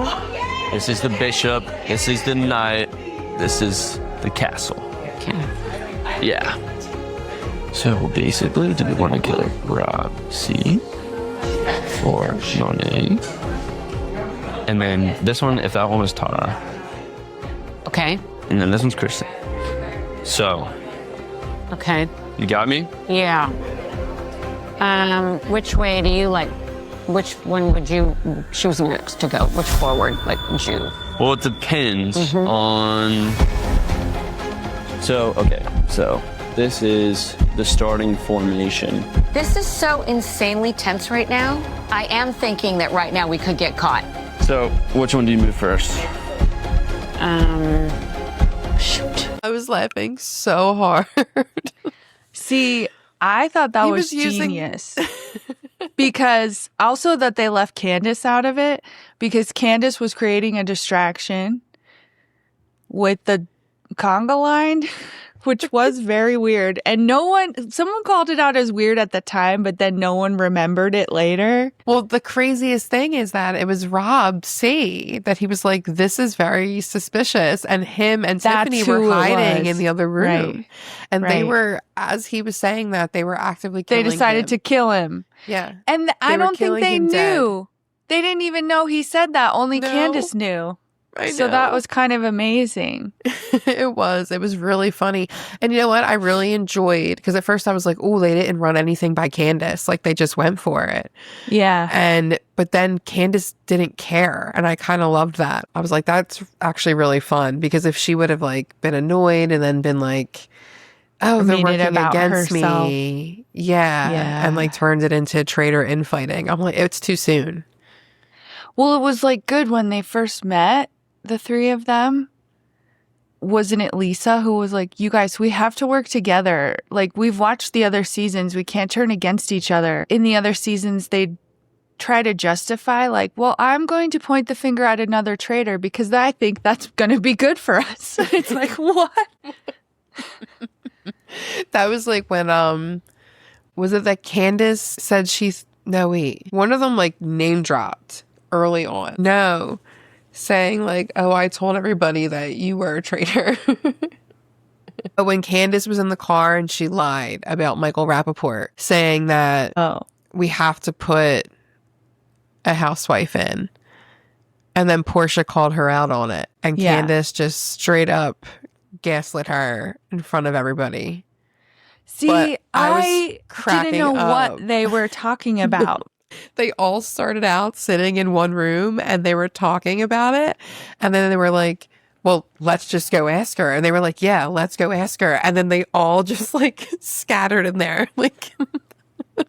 This is the bishop. This is the knight. This is the castle. Okay. Yeah. So basically, do we want to kill Rob C or Monet? And then this one, if that one was Tara. Okay. And then this one's Kristen. So. Okay. You got me? Yeah. Which way do you like? Which one would you choose next to go? Which forward, like, would you? Well, it depends on... So, okay. So, this is the starting formation. This is so insanely tense right now. I am thinking that right now we could get caught. So, which one do you move first? Shoot. I was laughing so hard. See, I thought that was genius. Because also that they left Candace out of it, because Candace was creating a distraction with the conga line, which was very weird. And someone called it out as weird at the time, but then no one remembered it later. Well, the craziest thing is that it was Rob C. that he was like, this is very suspicious. And him and Tiffany were hiding in the other room. Right. And they were, as he was saying that, they were actively killing him. They decided to kill him. Yeah. And I don't think they knew. Dead. They didn't even know he said that. Only Candace knew. So that was kind of amazing. It was really funny. And you know what? I really enjoyed, because at first I was like, oh, they didn't run anything by Candace. Like, they just went for it. Yeah. But then Candace didn't care. And I kind of loved that. I was like, that's actually really fun, because if she would have like been annoyed and then been like, oh, they're working against me. Yeah. And like turned it into traitor infighting. I'm like, it's too soon. Well, it was like good when they first met. The 3 of them, wasn't it Lisa who was like, you guys, we have to work together. Like, we've watched the other seasons. We can't turn against each other. In the other seasons, they try to justify like, well, I'm going to point the finger at another traitor because I think that's going to be good for us. It's like, what? That was like when, was it that Candace said one of them like name dropped early on. No. Saying like, oh, I told everybody that you were a traitor. But when Candace was in the car and she lied about Michael Rappaport, saying that we have to put a housewife in. And then Portia called her out on it. And Candace just straight up gaslit her in front of everybody. See, I didn't know what they were talking about. They all started out sitting in one room and they were talking about it. And then they were like, well, let's just go ask her. And they were like, yeah, let's go ask her. And then they all just like scattered in there, like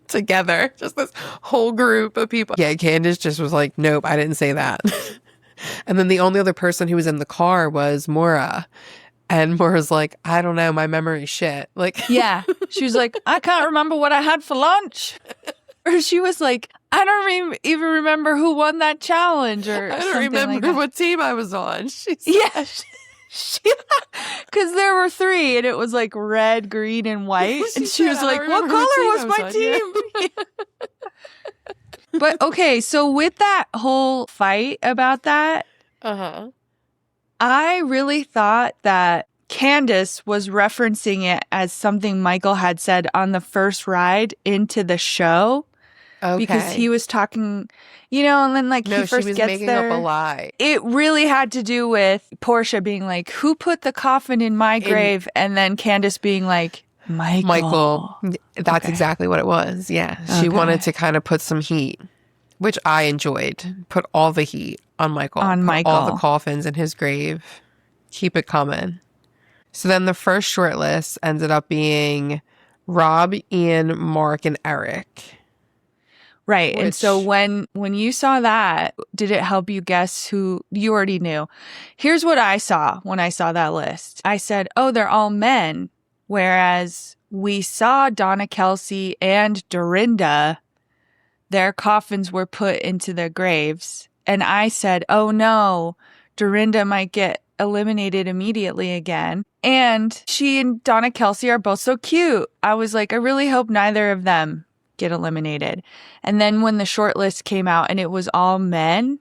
together, just this whole group of people. Yeah, Candace just was like, nope, I didn't say that. And then the only other person who was in the car was Maura. And Maura's like, I don't know, my memory's shit. Like, yeah, she was like, I can't remember what I had for lunch. Or she was like, I don't even remember who won that challenge. Or I don't remember like what team I was on. Yeah. Because there were 3 and it was like red, green, and white. And she was like, what color was my team? But okay, so with that whole fight about that, I really thought that Candace was referencing it as something Michael had said on the first ride into the show. Okay. Because he was talking, and then like he first she was gets making there. up a lie. It really had to do with Portia being like, who put the coffin in my grave? And then Candace being like, Michael. That's exactly what it was. Yeah. She wanted to kind of put some heat, which I enjoyed. Put all the heat on Michael. All the coffins in his grave. Keep it coming. So then the first short list ended up being Rob, Ian, Mark, and Eric. Right. And so when you saw that, did it help you guess who you already knew? Here's what I saw when I saw that list. I said, oh, they're all men. Whereas we saw Donna, Kelce, and Dorinda, their coffins were put into their graves. And I said, oh no, Dorinda might get eliminated immediately again. And she and Donna Kelce are both so cute. I was like, I really hope neither of them get eliminated. And then when the short list came out and it was all men,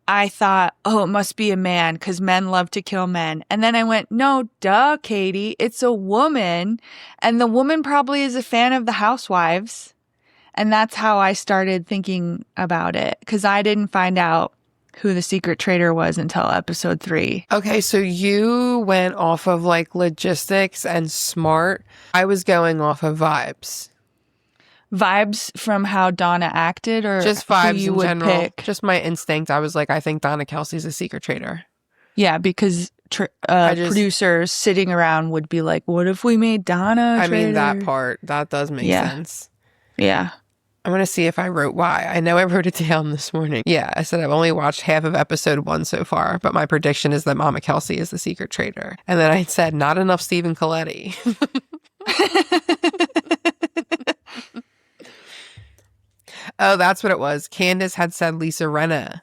I thought, oh, it must be a man because men love to kill men. And then I went, no, duh, Katie, it's a woman. And the woman probably is a fan of the Housewives. And that's how I started thinking about it because I didn't find out who the secret traitor was until episode 3. Okay, so you went off of like logistics and smart. I was going off of vibes. Vibes from how Donna acted, or just vibes who you in would general? pick? Just my instinct. I was like, I think Donna Kelce's a secret traitor. Yeah, because producers sitting around would be like, "What if we made Donna a traitor?" I mean, that part that does make sense. Yeah. I'm going to see if I wrote why. I know I wrote it down this morning. Yeah, I said I've only watched half of episode 1 so far, but my prediction is that Mama Kelce is the secret traitor. And then I said, not enough Stephen Colletti. Oh, that's what it was. Candace had said Lisa Rinna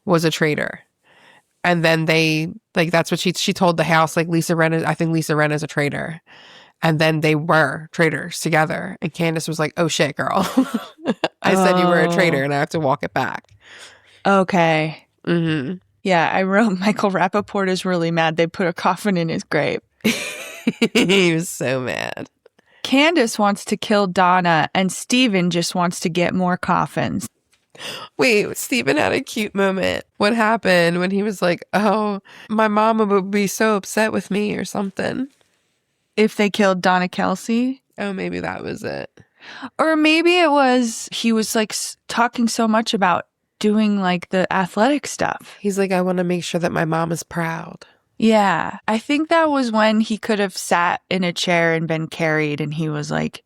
was a traitor. And then they, like, that's what she told the house, like, I think Lisa Rinna is a traitor. And then they were traitors together. And Candace was like, oh shit, girl. I said you were a traitor and I have to walk it back. Okay. Mm-hmm. Yeah, I wrote Michael Rappaport is really mad they put a coffin in his grave. He was so mad. Candace wants to kill Donna and Steven just wants to get more coffins. Wait, Steven had a cute moment. What happened when he was like, oh, my mama would be so upset with me or something? If they killed Donna Kelce? Oh, maybe that was it. Or maybe it was he was like talking so much about doing like the athletic stuff. He's like, I want to make sure that my mom is proud. Yeah. I think that was when he could have sat in a chair and been carried and he was like,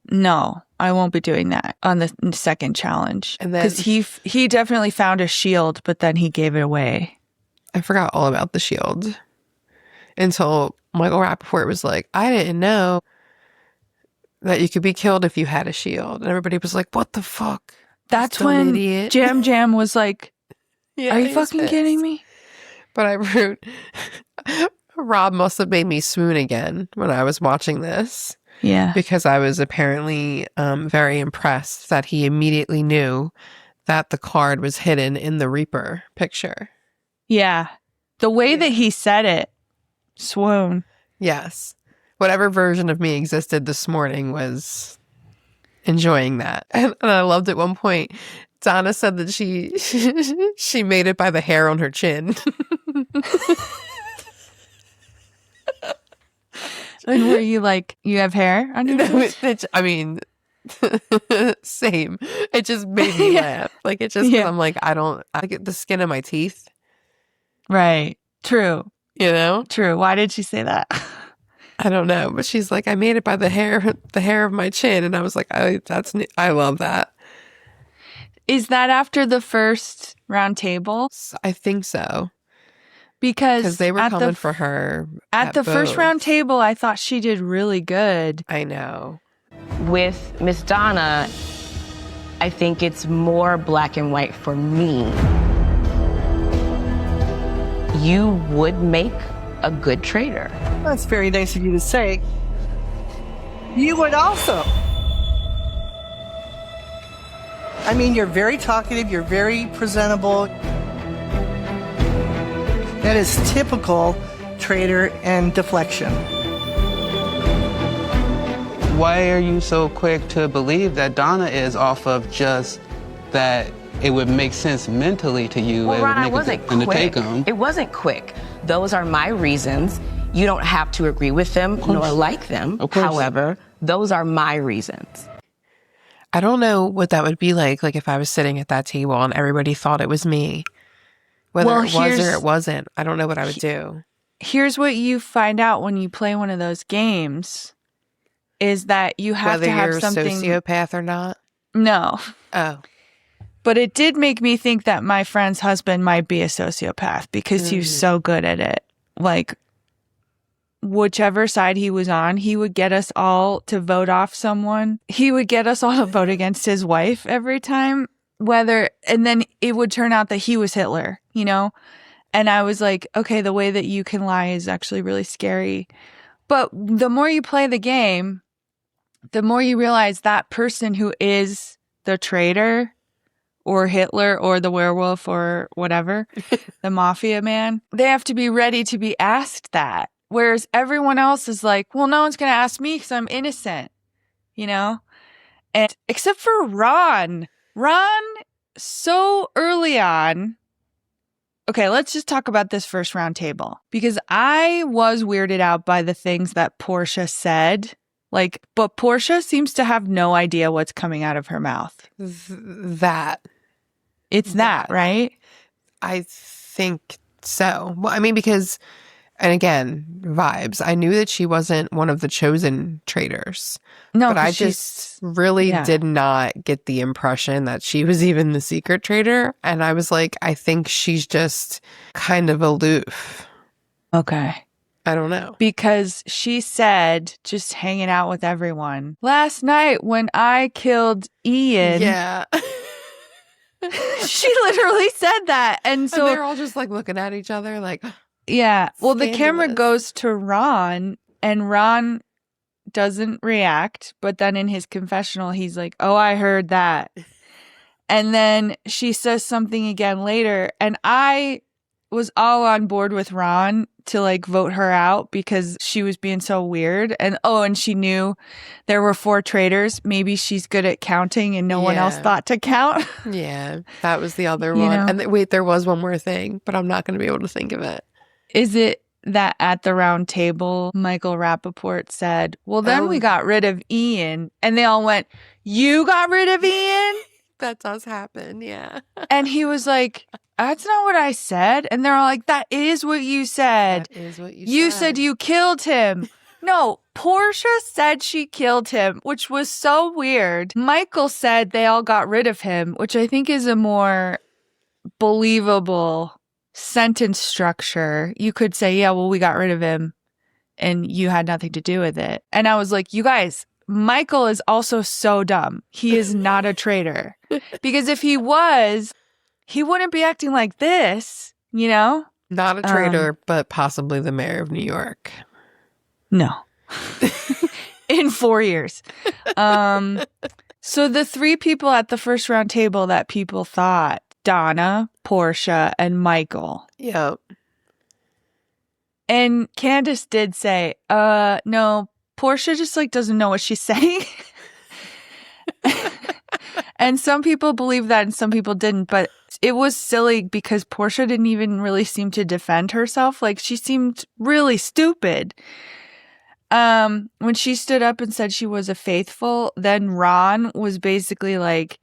no, I won't be doing that on the second challenge. And then because he definitely found a shield, but then he gave it away. I forgot all about the shield until Michael Rappaport was like, I didn't know that you could be killed if you had a shield. And everybody was like, what the fuck? That's when Jam was like, are you fucking kidding me? But I wrote, Rob must have made me swoon again when I was watching this. Yeah. Because I was apparently very impressed that he immediately knew that the card was hidden in the Reaper picture. Yeah. The way that he said it, swoon. Yes. Whatever version of me existed this morning was enjoying that. And I loved at one point, Donna said that she made it by the hair on her chin. And were you like, you have hair on your chin? I mean, same. It just made me laugh. Like, it just, I'm like, I get the skin of my teeth. Right. True. You know? True. Why did she say that? I don't know. But she's like, I made it by the hair of my chin. And I was like, I love that. Is that after the first round table? I think so. Because they were coming for her. At the first round table, I thought she did really good. I know. With Miss Donna, I think it's more black and white for me. You would make a good traitor. That's very nice of you to say. You would also. I mean, you're very talkative, you're very presentable. That is typical traitor and deflection. Why are you so quick to believe that Donna is off of just that it would make sense mentally to you? Well, it Ron, would I wasn't quick. It wasn't quick. Those are my reasons. You don't have to agree with them nor like them. Of course. However, those are my reasons. I don't know what that would be like if I was sitting at that table and everybody thought it was me. Whether it was or it wasn't, I don't know what I would do. Here's what you find out when you play one of those games is that you have Whether to have you're something... a sociopath or not? No. Oh. But it did make me think that my friend's husband might be a sociopath because he was so good at it. Like, whichever side he was on, he would get us all to vote off someone. He would get us all to vote against his wife every time, and then it would turn out that he was Hitler, you know? And I was like, okay, the way that you can lie is actually really scary. But the more you play the game, the more you realize that person who is the traitor or Hitler or the werewolf or whatever, the mafia man, they have to be ready to be asked that. Whereas everyone else is like, well, no one's going to ask me because I'm innocent, you know? And except for Ron. Ron, so early on. Okay, let's just talk about this first round table because I was weirded out by the things that Portia said. But Portia seems to have no idea what's coming out of her mouth. It's that, right? I think so. Well, I mean, because, and again, vibes. I knew that she wasn't one of the chosen traitors. No, but I just really did not get the impression that she was even the secret traitor. And I was like, I think she's just kind of aloof. Okay. I don't know. Because she said, just hanging out with everyone, last night when I killed Ian. Yeah. She literally said that. And so they're all just like looking at each other like, yeah. Well, the camera scandalous. goes to Ron and Ron doesn't react. But then in his confessional, he's like, oh, I heard that. And then she says something again later. And I was all on board with Ron to vote her out because she was being so weird. And she knew there were 4 traitors. Maybe she's good at counting and no one else thought to count. Yeah, that was the other one. know? And wait, there was one more thing, but I'm not going to be able to think of it. Is it that at the round table, Michael Rappaport said, well, then we got rid of Ian. And they all went, you got rid of Ian? That does happen, yeah. And he was like, that's not what I said. And they're all like, that is what you said. That is what you said you killed him. No, Portia said she killed him, which was so weird. Michael said they all got rid of him, which I think is a more believable sentence structure. You could say, yeah, well, we got rid of him and you had nothing to do with it. And I was like, you guys, Michael is also so dumb. He is not a traitor. Because if he was, he wouldn't be acting like this, you know? Not a traitor, but possibly the mayor of New York. No. In 4 years. So the 3 people at the first round table that people thought, Donna, Portia, and Michael. Yep. And Candace did say, no, Portia just doesn't know what she's saying. And some people believe that and some people didn't, but it was silly because Portia didn't even really seem to defend herself. She seemed really stupid. When she stood up and said she was a faithful, then Ron was basically like,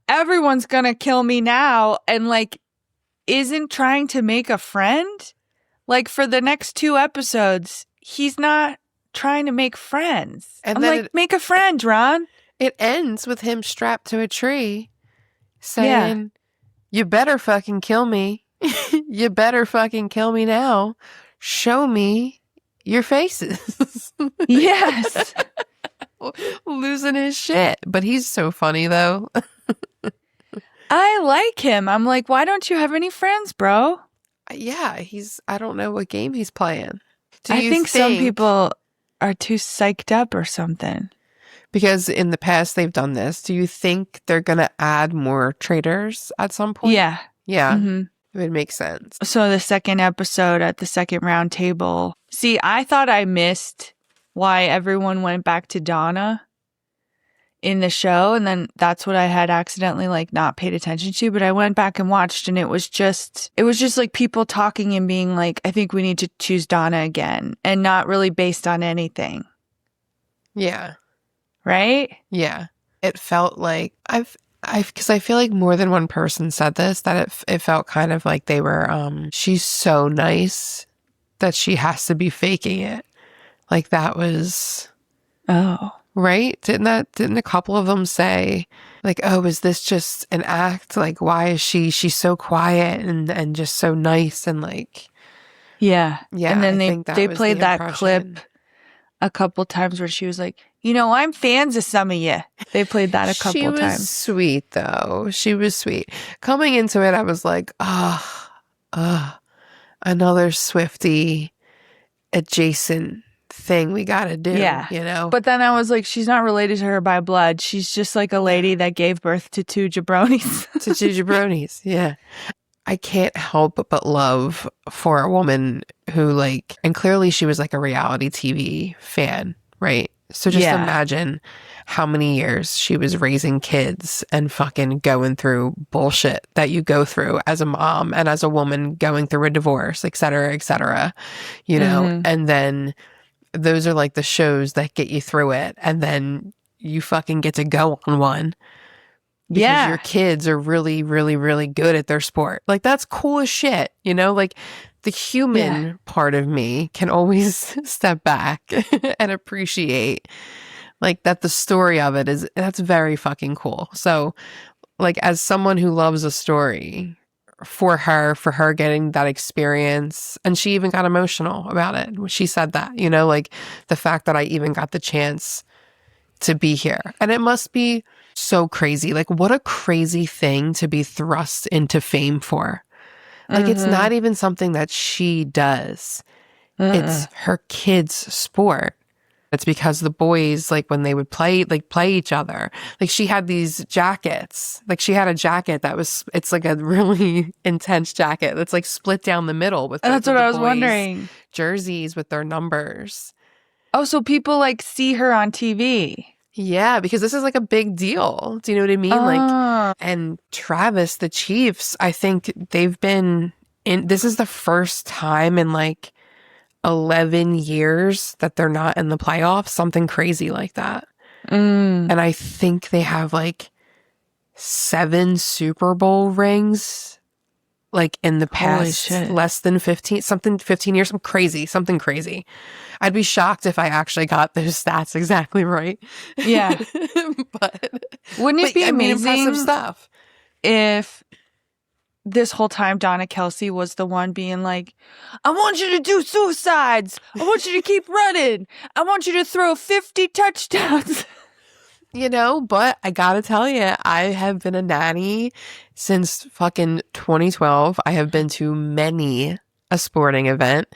everyone's gonna kill me now, and isn't trying to make a friend. For the next 2 episodes, he's not trying to make friends. And I'm then make a friend, Ron. It ends with him strapped to a tree saying, you better fucking kill me. You better fucking kill me now. Show me your faces. Yes. Losing his shit. But he's so funny, though. I like him. I'm like, why don't you have any friends, bro? Yeah, I don't know what game he's playing. I think some people are too psyched up or something. Because in the past they've done this. Do you think they're going to add more traitors at some point? Yeah. Yeah. Mm-hmm. It would make sense. So the second episode at the second round table. See, I thought I missed why everyone went back to Donna. in the show. And then that's what I had accidentally like not paid attention to. But I went back and watched, and it was just like people talking and being like, I think we need to choose Donna again, and not really based on anything. Yeah. Right? Yeah. It felt like because I feel like more than one person said this, that it felt kind of like they were, she's so nice that she has to be faking it. Like that was, right? Didn't a couple of them say like, oh, is this just an act? Like, why is she's so quiet and just so nice and like, yeah. And then they was played the that impression. clip a couple times where she was like, you know, I'm fans of some of you. They played that a couple times. She was sweet though. She was sweet. Coming into it, I was like, another Swiftie adjacent thing we gotta do. Yeah. You know? But then I was like, she's not related to her by blood. She's just like a lady that gave birth to two jabronis. Yeah. I can't help but love for a woman who like, and clearly she was like a reality TV fan, right? So just imagine how many years she was raising kids and fucking going through bullshit that you go through as a mom and as a woman going through a divorce, et cetera, you know? And then those are like the shows that get you through it. And then you fucking get to go on one. Because your kids are really, really, really good at their sport. Like, that's cool as shit, you know? Like, the human part of me can always step back and appreciate, like, that the story of it is, that's very fucking cool. So, like, as someone who loves a story, for her getting that experience, and she even got emotional about it. She said that, you know? Like, the fact that I even got the chance to be here. And it must be so crazy. Like, what a crazy thing to be thrust into fame for. Like, it's not even something that she does. It's her kids' sport. It's because the boys, like, when they would play each other, like, she had these jackets. Like, she had a jacket that was, it's like a really intense jacket that's like split down the middle with that's what I was wondering. Jerseys with their numbers. Oh, so people like see her on TV. Yeah, because this is like a big deal. Do you know what I mean? Like, and Travis, the Chiefs, I think they've been in, this is the first time in like 11 years that they're not in the playoffs, something crazy like that. And I think they have like 7 Super Bowl rings, like in the past less than 15 years, something crazy. I'd be shocked if I actually got those stats exactly right. Yeah. but wouldn't it be amazing impressive stuff if this whole time Donna Kelce was the one being like, I want you to do suicides. I want you to keep running. I want you to throw 50 touchdowns. You know, but I gotta tell you, I have been a nanny since fucking 2012. I have been to many a sporting event,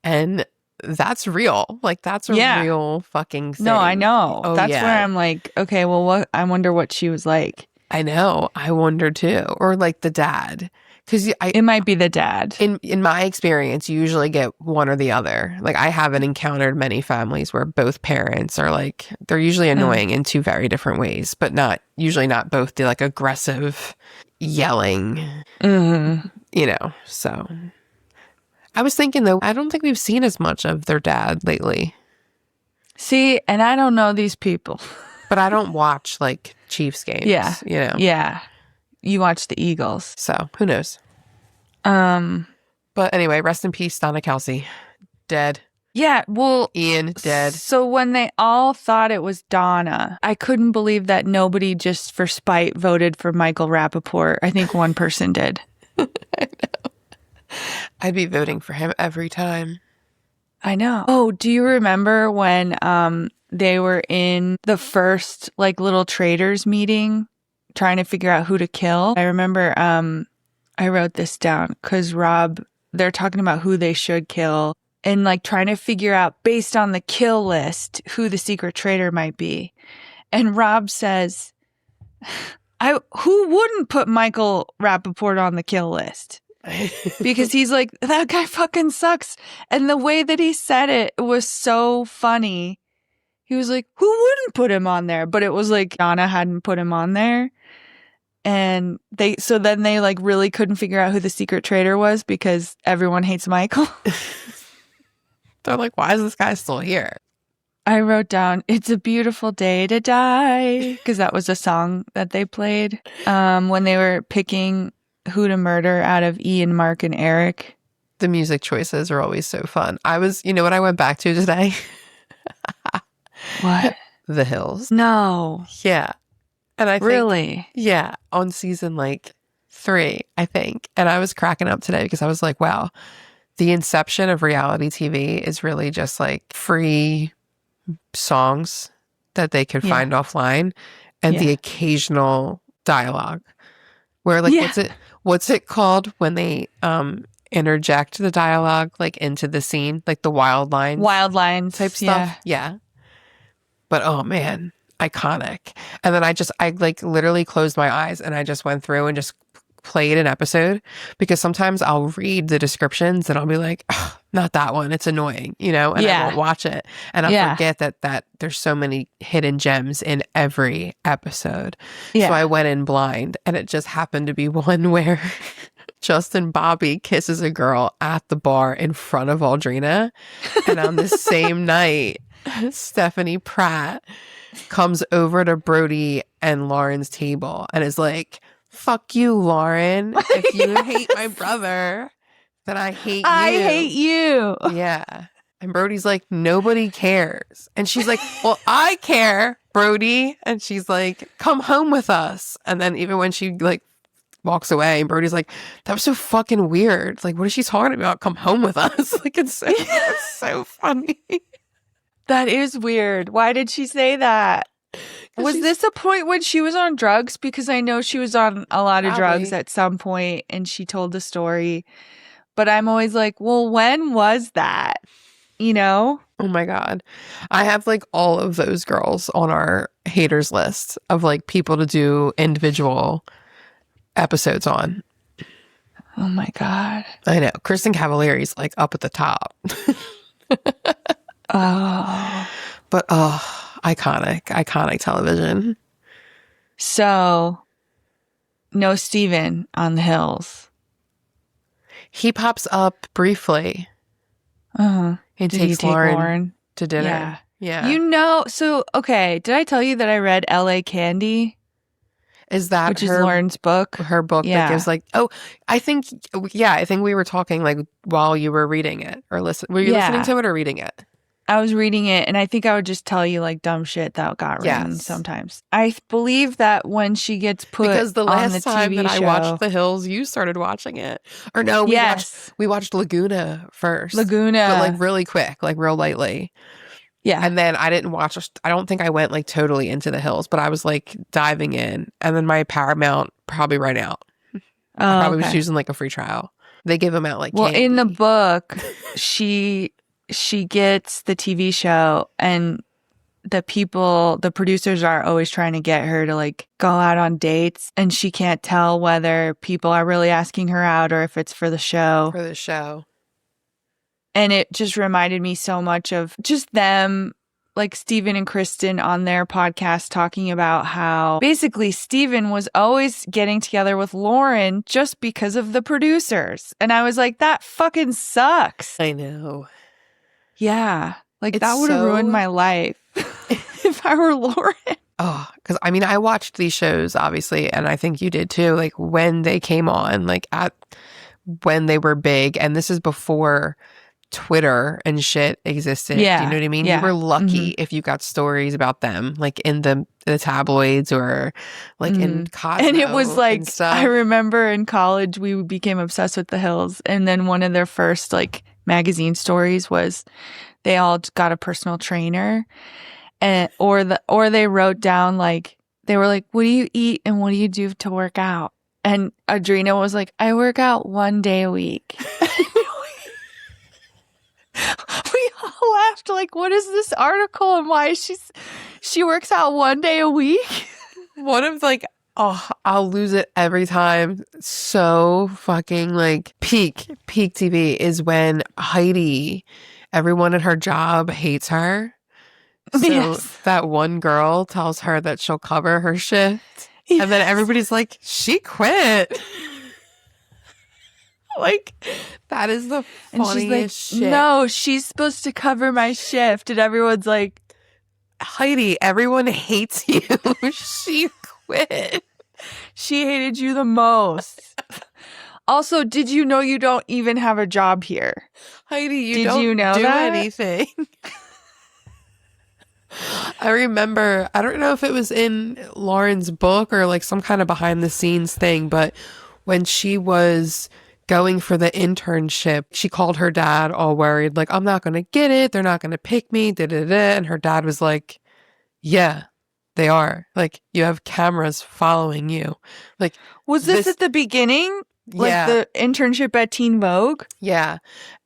and that's real. Like, that's a real fucking thing. No, I know. Oh, that's where I'm like, okay, well, I wonder what she was like. I know. I wonder too. Or like the dad. Because it might be the dad. In my experience, you usually get one or the other. Like, I haven't encountered many families where both parents are like, they're usually annoying in 2 very different ways, but usually not both do like aggressive yelling, you know, so. I was thinking though, I don't think we've seen as much of their dad lately. See, and I don't know these people. But I don't watch like Chiefs games. Yeah. You know? Yeah. You watch the Eagles. So who knows? But anyway, rest in peace, Donna Kelce. Dead. Yeah, well, Ian, dead. So when they all thought it was Donna, I couldn't believe that nobody just for spite voted for Michael Rappaport. I think one person did. I know. I'd be voting for him every time. I know. Oh, do you remember when they were in the first like little Traitors meeting trying to figure out who to kill? I remember I wrote this down because they're talking about who they should kill and like trying to figure out based on the kill list who the secret traitor might be. And Rob says, who wouldn't put Michael Rappaport on the kill list? Because he's like, that guy fucking sucks. And the way that he said it was so funny. He was like, who wouldn't put him on there? But it was like Donna hadn't put him on there. And then they like really couldn't figure out who the secret traitor was because everyone hates Michael. They're like, why is this guy still here? I wrote down, it's a beautiful day to die, because that was a song that they played when they were picking who to murder out of Ian, Mark, and Eric. The music choices are always so fun. You know what I went back to today? What? The Hills. No. Yeah. And I think, really? Yeah, on season like 3, I think. And I was cracking up today because I was like, wow, the inception of reality TV is really just like free songs that they could find offline and the occasional dialogue where like what's it called when they interject the dialogue like into the scene, like the wild lines type stuff. Yeah. But oh man, iconic. And then I like literally closed my eyes and I just went through and just played an episode because sometimes I'll read the descriptions and I'll be like, oh, not that one. It's annoying, and I won't watch it. And I'll forget that there's so many hidden gems in every episode. Yeah. So I went in blind and it just happened to be one where Justin Bobby kisses a girl at the bar in front of Audrina. And on the same night, Stephanie Pratt comes over to Brody and Lauren's table and is like, fuck you, Lauren. If you hate my brother, then I hate you. I hate you. Yeah. And Brody's like, nobody cares. And she's like, well, I care, Brody. And she's like, come home with us. And then even when she like walks away, and Brody's like, that was so fucking weird. Like, what is she talking about? Come home with us. Like, it's so funny. That is weird. Why did she say that? Was this a point when she was on drugs? Because I know she was on a lot of drugs at some point and she told the story. But I'm always like, well, when was that? Oh my God. I have like all of those girls on our haters list of like people to do individual episodes on. Oh my God. I know. Kristen Cavallari's like up at the top. Oh. But iconic television. So, no Steven on the Hills. He pops up briefly. Uh-huh. And takes Lauren to dinner. Yeah. So, okay, did I tell you that I read L.A. Candy? Is that Which is Lauren's book? Her book that gives like, I think we were talking like while you were reading it or listening. Were you listening to it or reading it? I was reading it, and I think I would just tell you like dumb shit that got written sometimes. I believe that when she gets put because the last on the time TV that show, I watched The Hills, you started watching it, or no? We watched Laguna first. But like really quick, like real lightly. Yeah, and then I didn't watch. I don't think I went like totally into The Hills, but I was like diving in, and then my Paramount probably ran out. I probably was using like a free trial. They give them out like candy. In the book, she gets the TV show and the producers are always trying to get her to like go out on dates and she can't tell whether people are really asking her out or if it's for the show. And it just reminded me so much of just them, like Steven and Kristen on their podcast talking about how basically Steven was always getting together with Lauren just because of the producers. And I was like, that fucking sucks. I know. Yeah. Like that would have ruined my life if I were Lauren. Oh, because I mean, I watched these shows, obviously, and I think you did too, like when they came on, like when they were big. And this is before Twitter and shit existed. Yeah. Do you know what I mean? Yeah. You were lucky if you got stories about them, like in the tabloids or like in Cosmo. And it was like, I remember in college, we became obsessed with The Hills. And then one of their first like magazine stories was they all got a personal trainer or they wrote down like, they were like, what do you eat and what do you do to work out? And Audrina was like, I work out 1 day a week. We all laughed like, what is this article and why is she works out 1 day a week? One of like, I'll lose it every time. So fucking like peak TV is when Heidi, everyone at her job hates her. So Yes. that one girl tells her that she'll cover her shift. Yes. And then everybody's like, she quit. Like, that is the And funniest she's like, shit. no, she's supposed to cover my shift. And everyone's like, Heidi, everyone hates you. She quit. she hated you the most. Also, did you know you don't even have a job here? Heidi, you Did don't you know do that? anything. I remember, I don't know if it was in Lauren's book or like some kind of behind the scenes thing, but when she was going for the internship, she called her dad all worried, like, I'm not going to get it. They're not going to pick me. Da, da, da. And her dad was like, yeah, they are. Like, you have cameras following you. Like, Was this at the beginning? Like yeah. the internship at Teen Vogue? Yeah.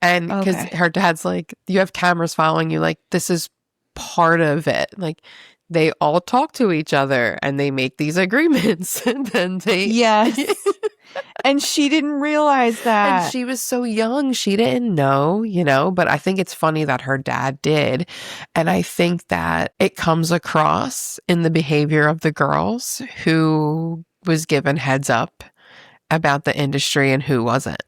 And because Okay. her dad's like, you have cameras following you. Like, this is part of it. Like, they all talk to each other and they make these agreements. And then they. Yes. And she didn't realize that. And she was so young. She didn't know, you know, but I think it's funny that her dad did. And I think that it comes across in the behavior of the girls who was given heads up about the industry and who wasn't.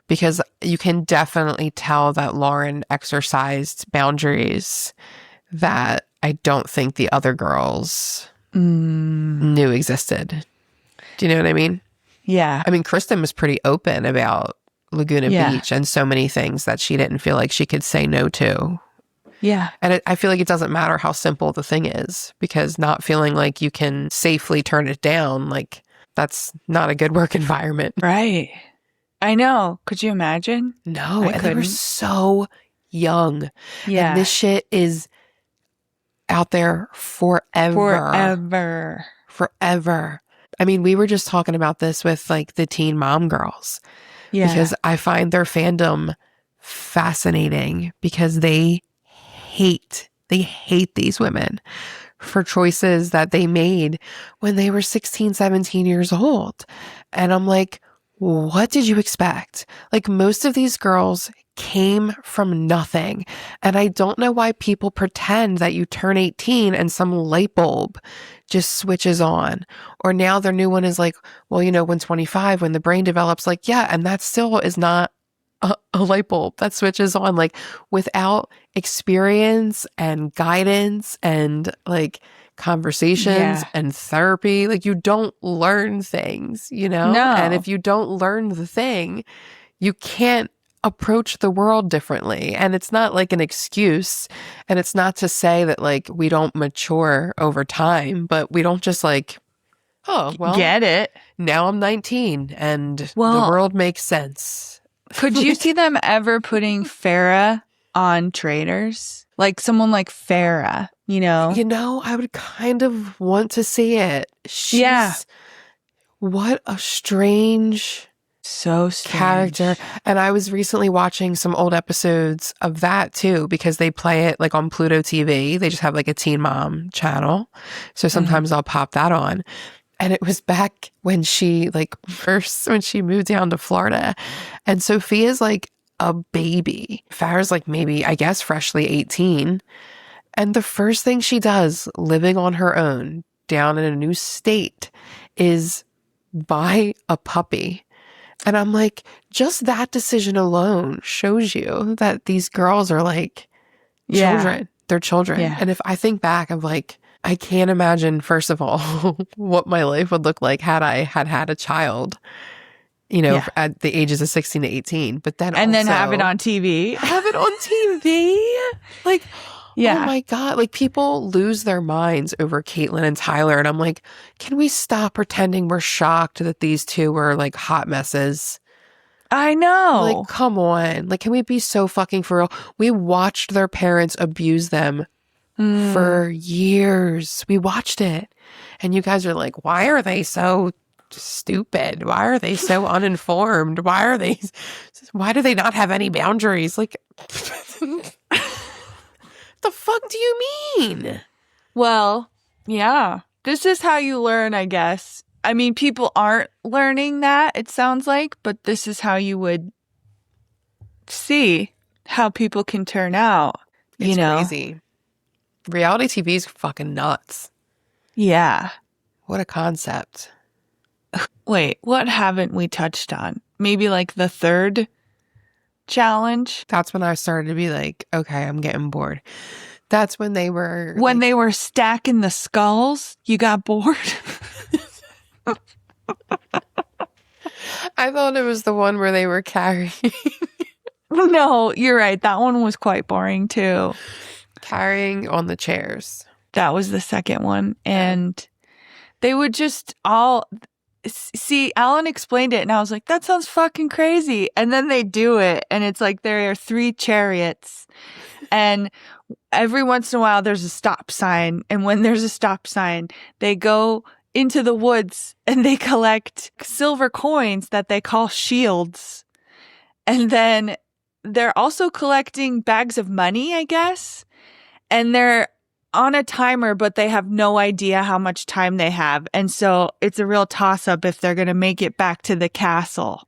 Because you can definitely tell that Lauren exercised boundaries that I don't think the other girls knew existed. Do you know what I mean? Yeah. I mean, Kristen was pretty open about Laguna Beach and so many things that she didn't feel like she could say no to. Yeah. And I feel like it doesn't matter how simple the thing is, because not feeling like you can safely turn it down, like, that's not a good work environment. Right. I know. Could you imagine? No. I And they were couldn't. so young. Yeah. And this shit is out there forever. Forever. I mean, we were just talking about this with like the teen mom girls. Yeah. Because I find their fandom fascinating because they hate these women for choices that they made when they were 16, 17 years old. And I'm like, what did you expect? Like, most of these girls came from nothing. And I don't know why people pretend that you turn 18 and some light bulb just switches on. Or now their new one is like, well, you know, when 25, when the brain develops, like, yeah, and that still is not a light bulb that switches on. Like, without experience and guidance and like conversations and therapy, like, you don't learn things, you know? No. And if you don't learn the thing, you can't approach the world differently. And it's not like an excuse. And it's not to say that like we don't mature over time, but we don't just like, oh, well, get it. Now I'm 19 and the Well, world makes sense. Could you see them ever putting Farrah on Traitors? Like someone like Farrah, you know? You know, I would kind of want to see it. Yeah. What a strange So strange. character. And I was recently watching some old episodes of that too, because they play it like on Pluto TV. They just have like a Teen Mom channel. So sometimes I'll pop that on. And it was back when she when she moved down to Florida. And Sophia's like a baby. Farrah's like maybe, I guess, freshly 18. And the first thing she does living on her own down in a new state is buy a puppy. And I'm like, just that decision alone shows you that these girls are like children. They're children. Yeah. And if I think back, I'm like, I can't imagine, first of all, what my life would look like had I had a child, you know, at the ages of 16 to 18. But then then have it on TV. Have it on TV. Like, Yeah. oh my God. Like, people lose their minds over Caitlyn and Tyler. And I'm like, can we stop pretending we're shocked that these two were like hot messes? I know. Like, come on. Like, can we be so fucking for real? We watched their parents abuse them for years. We watched it. And you guys are like, why are they so stupid? Why are they so uninformed? Why do they not have any boundaries? Like, the fuck do you mean? Well, yeah. This is how you learn, I guess. I mean, people aren't learning that, it sounds like, but this is how you would see how people can turn out. It's you know? crazy. Reality TV is fucking nuts. Yeah. What a concept. Wait, what haven't we touched on? Maybe like the third challenge? That's when I started to be like, okay, I'm getting bored. That's when they were... When they were stacking the skulls, you got bored? I thought it was the one where they were carrying... No, you're right. That one was quite boring too. Carrying on the chairs. That was the second one. And they would just all... See, Alan explained it and I was like, that sounds fucking crazy. And then they do it and it's like there are 3 chariots and every once in a while there's a stop sign. And when there's a stop sign, they go into the woods and they collect silver coins that they call shields. And then they're also collecting bags of money, I guess. And they're on a timer, but they have no idea how much time they have. And so it's a real toss-up if they're going to make it back to the castle.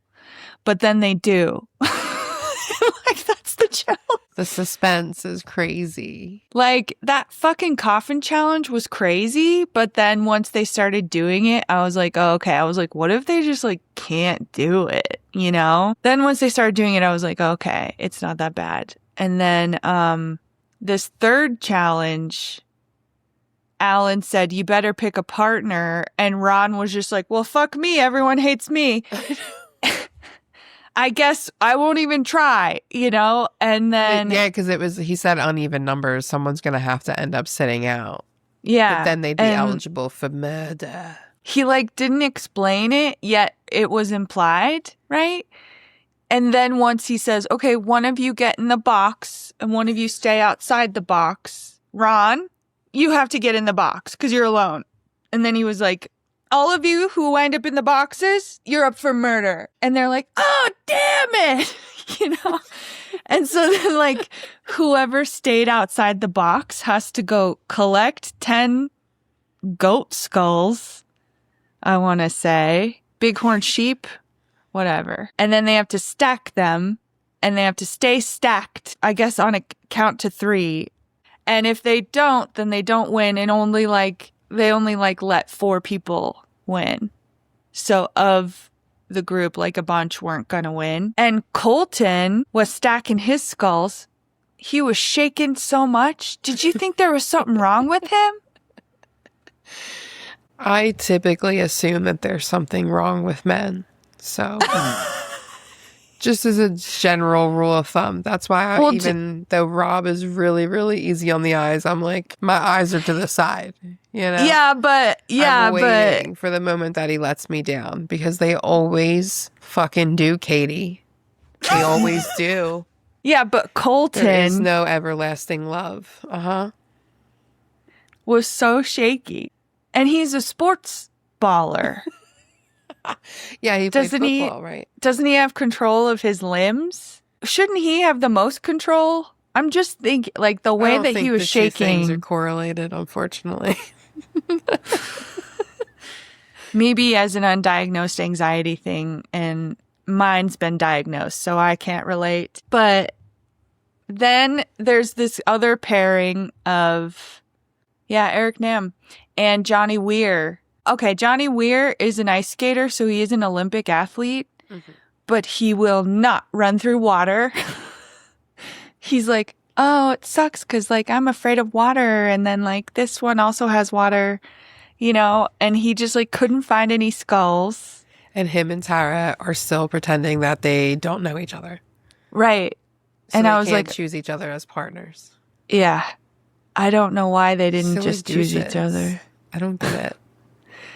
But then they do. Like, that's the challenge. The suspense is crazy. Like, that fucking coffin challenge was crazy, but then once they started doing it, I was like, oh, okay. I was like, what if they just, like, can't do it, you know? Then once they started doing it, I was like, okay, it's not that bad. And then, this third challenge, Alan said, you better pick a partner. And Ron was just like, well, fuck me. Everyone hates me. I guess I won't even try, you know? And then... Yeah, because he said uneven numbers. Someone's going to have to end up sitting out. Yeah. But then they'd be eligible for murder. He, like, didn't explain it, yet it was implied, right? And then once he says, okay, one of you get in the box and one of you stay outside the box. Ron, you have to get in the box because you're alone. And then he was like, all of you who wind up in the boxes, you're up for murder. And they're like, oh, damn it. You know? And so then, like, whoever stayed outside the box has to go collect 10 goat skulls, I want to say. Bighorn sheep, whatever. And then they have to stack them, and they have to stay stacked, I guess, on a count to 3. And if they don't, then they don't win, and they only let 4 people win. So of the group, like, a bunch weren't gonna win. And Colton was stacking his skulls. He was shaking so much. Did you think there was something wrong with him? I typically assume that there's something wrong with men. So just as a general rule of thumb, that's why even though Rob is really, really easy on the eyes, I'm like, my eyes are to the side, you know? I'm waiting for the moment that he lets me down because they always fucking do, Katie. They always do. Yeah, but Colton... There is no everlasting love. Was so shaky. And he's a sports baller. Yeah, he plays football, right? Doesn't he have control of his limbs? Shouldn't he have the most control? I'm just thinking, like, the way that he was shaking. Two things are correlated, unfortunately. Maybe as an undiagnosed anxiety thing, and mine's been diagnosed, so I can't relate. But then there's this other pairing of, Eric Nam and Johnny Weir. Okay, Johnny Weir is an ice skater, so he is an Olympic athlete, but he will not run through water. He's like, oh, it sucks because, like, I'm afraid of water. And then, like, this one also has water, you know, and he just, like, couldn't find any skulls. And him and Tara are still pretending that they don't know each other. Right. So and they I was can't like, choose each other as partners. Yeah. I don't know why they didn't Silly just choose gooses. each other. I don't get it.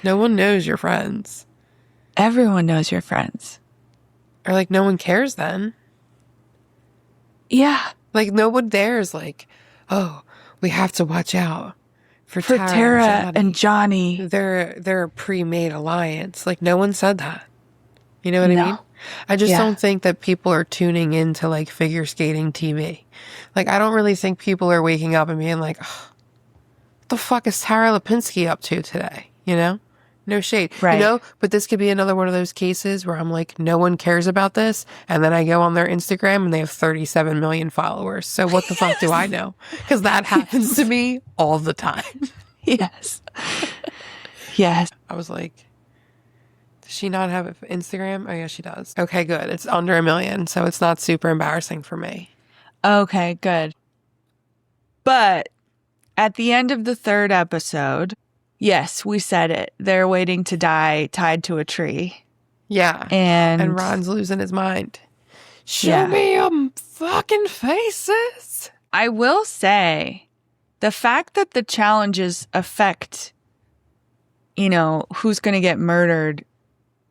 No one knows your friends. Everyone knows your friends. Or, like, no one cares then. Yeah. Like, no one there is like, oh, we have to watch out for Tara and Johnny. They're a pre-made alliance. Like, no one said that. You know what I mean? I just don't think that people are tuning into, like, figure skating TV. Like, I don't really think people are waking up and being like, oh, what the fuck is Tara Lipinski up to today? You know? No shade. Right. You know, but this could be another one of those cases where I'm like, no one cares about this. And then I go on their Instagram and they have 37 million followers. So what the fuck do I know? Because that happens to me all the time. Yes. Yes. I was like, does she not have an Instagram? Oh, yeah, she does. Okay, good. It's under 1 million. So it's not super embarrassing for me. Okay, good. But at the end of the 3rd episode, yes, we said it. They're waiting to die tied to a tree. Yeah. And Ron's losing his mind. Show me your fucking faces. I will say, the fact that the challenges affect, you know, who's going to get murdered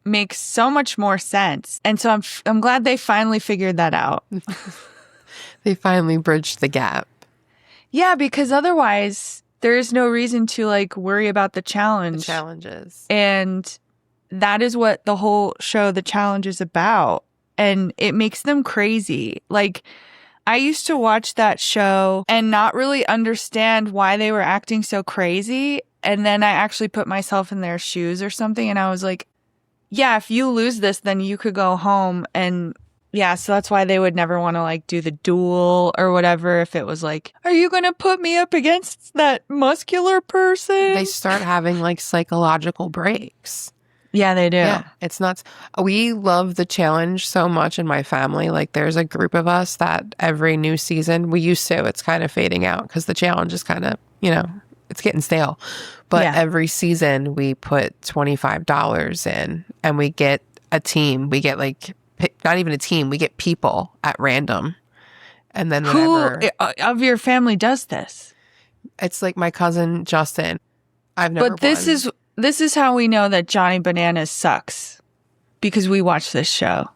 makes so much more sense. And so I'm glad they finally figured that out. They finally bridged the gap. Yeah, because otherwise there is no reason to like worry about the challenge. The challenges. And that is what the whole show, The Challenge, is about. And it makes them crazy. Like, I used to watch that show and not really understand why they were acting so crazy. And then I actually put myself in their shoes or something. And I was like, yeah, if you lose this, then you could go home. And yeah, so that's why they would never want to like do the duel or whatever. If it was like, are you going to put me up against that muscular person? They start having like psychological breaks. Yeah, they do. Yeah, it's nuts. We love The Challenge so much in my family. Like, there's a group of us that every new season, we used to, it's kind of fading out because The Challenge is kind of, you know, it's getting stale. But every season we put $25 in and we get a team. We get like, not even a team, we get people at random. And then whenever, who of your family does this? It's like my cousin Justin. I've never But this is how we know that Johnny Bananas sucks. Because we watch this show.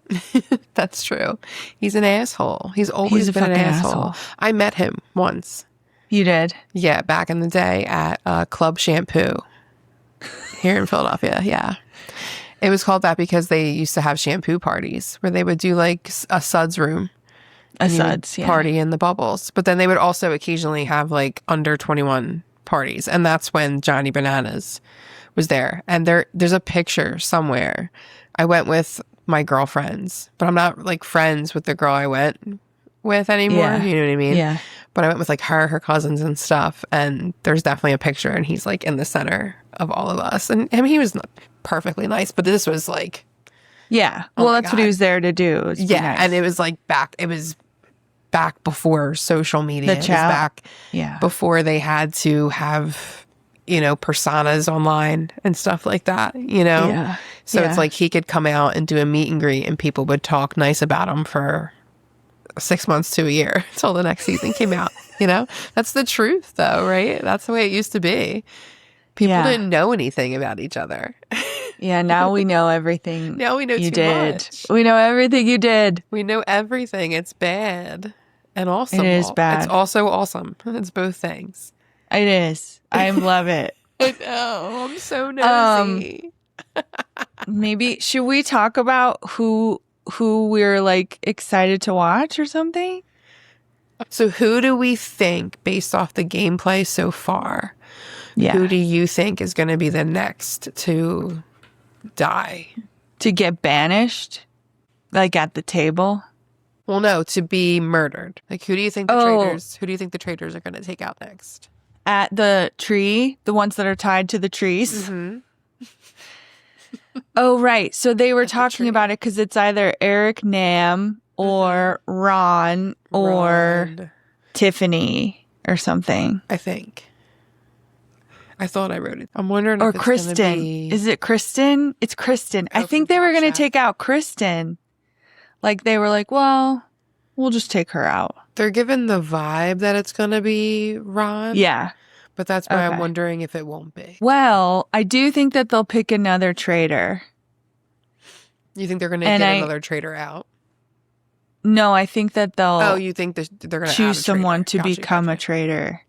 That's true. He's an asshole. He's always been an asshole. I met him once. You did? Yeah, back in the day at Club Shampoo here in Philadelphia. Yeah. It was called that because they used to have shampoo parties where they would do like a suds room. A suds, yeah. Party in the bubbles. But then they would also occasionally have like under 21 parties. And that's when Johnny Bananas was there. And there's a picture somewhere. I went with my girlfriends, but I'm not like friends with the girl I went with anymore. Yeah. You know what I mean? Yeah. But I went with like her cousins and stuff. And there's definitely a picture and he's like in the center of all of us. And I mean, he was not perfectly nice, but this was like, yeah. Well, that's what he was there to do. Yeah. Nice. And it was back before social media. It was back before they had to have, you know, personas online and stuff like that, you know? Yeah. So it's like he could come out and do a meet and greet and people would talk nice about him for 6 months to a year until the next season came out, you know? That's the truth though, right? That's the way it used to be. People didn't know anything about each other. Yeah, now we know everything. Now we know you too did. much. We know everything you did. We know everything. It's bad and awesome. It is bad. It's also awesome. It's both things. It is. I love it. I know. I'm so nosy. Maybe should we talk about who we're like excited to watch or something? So who do we think, based off the gameplay so far, who do you think is going to be the next to die? To get banished? Like at the table? Well, no, to be murdered. Like who do you think the traitors are going to take out next? At the tree? The ones that are tied to the trees? Mm-hmm. Oh, right. So they were talking about it because it's either Eric Nam or Ron or Tiffany or something. I think. I thought I wrote it. I'm wondering or if it's Kristen. Is it Kristen? It's Kristen. I think they were going to take out Kristen. Like they were like, well, we'll just take her out. They're given the vibe that it's going to be Ron. Yeah. But that's why I'm wondering if it won't be. Well, I do think that they'll pick another traitor. You think they're going to get another traitor out? No, I think that they'll... Oh, you think they're going to choose someone to become a traitor.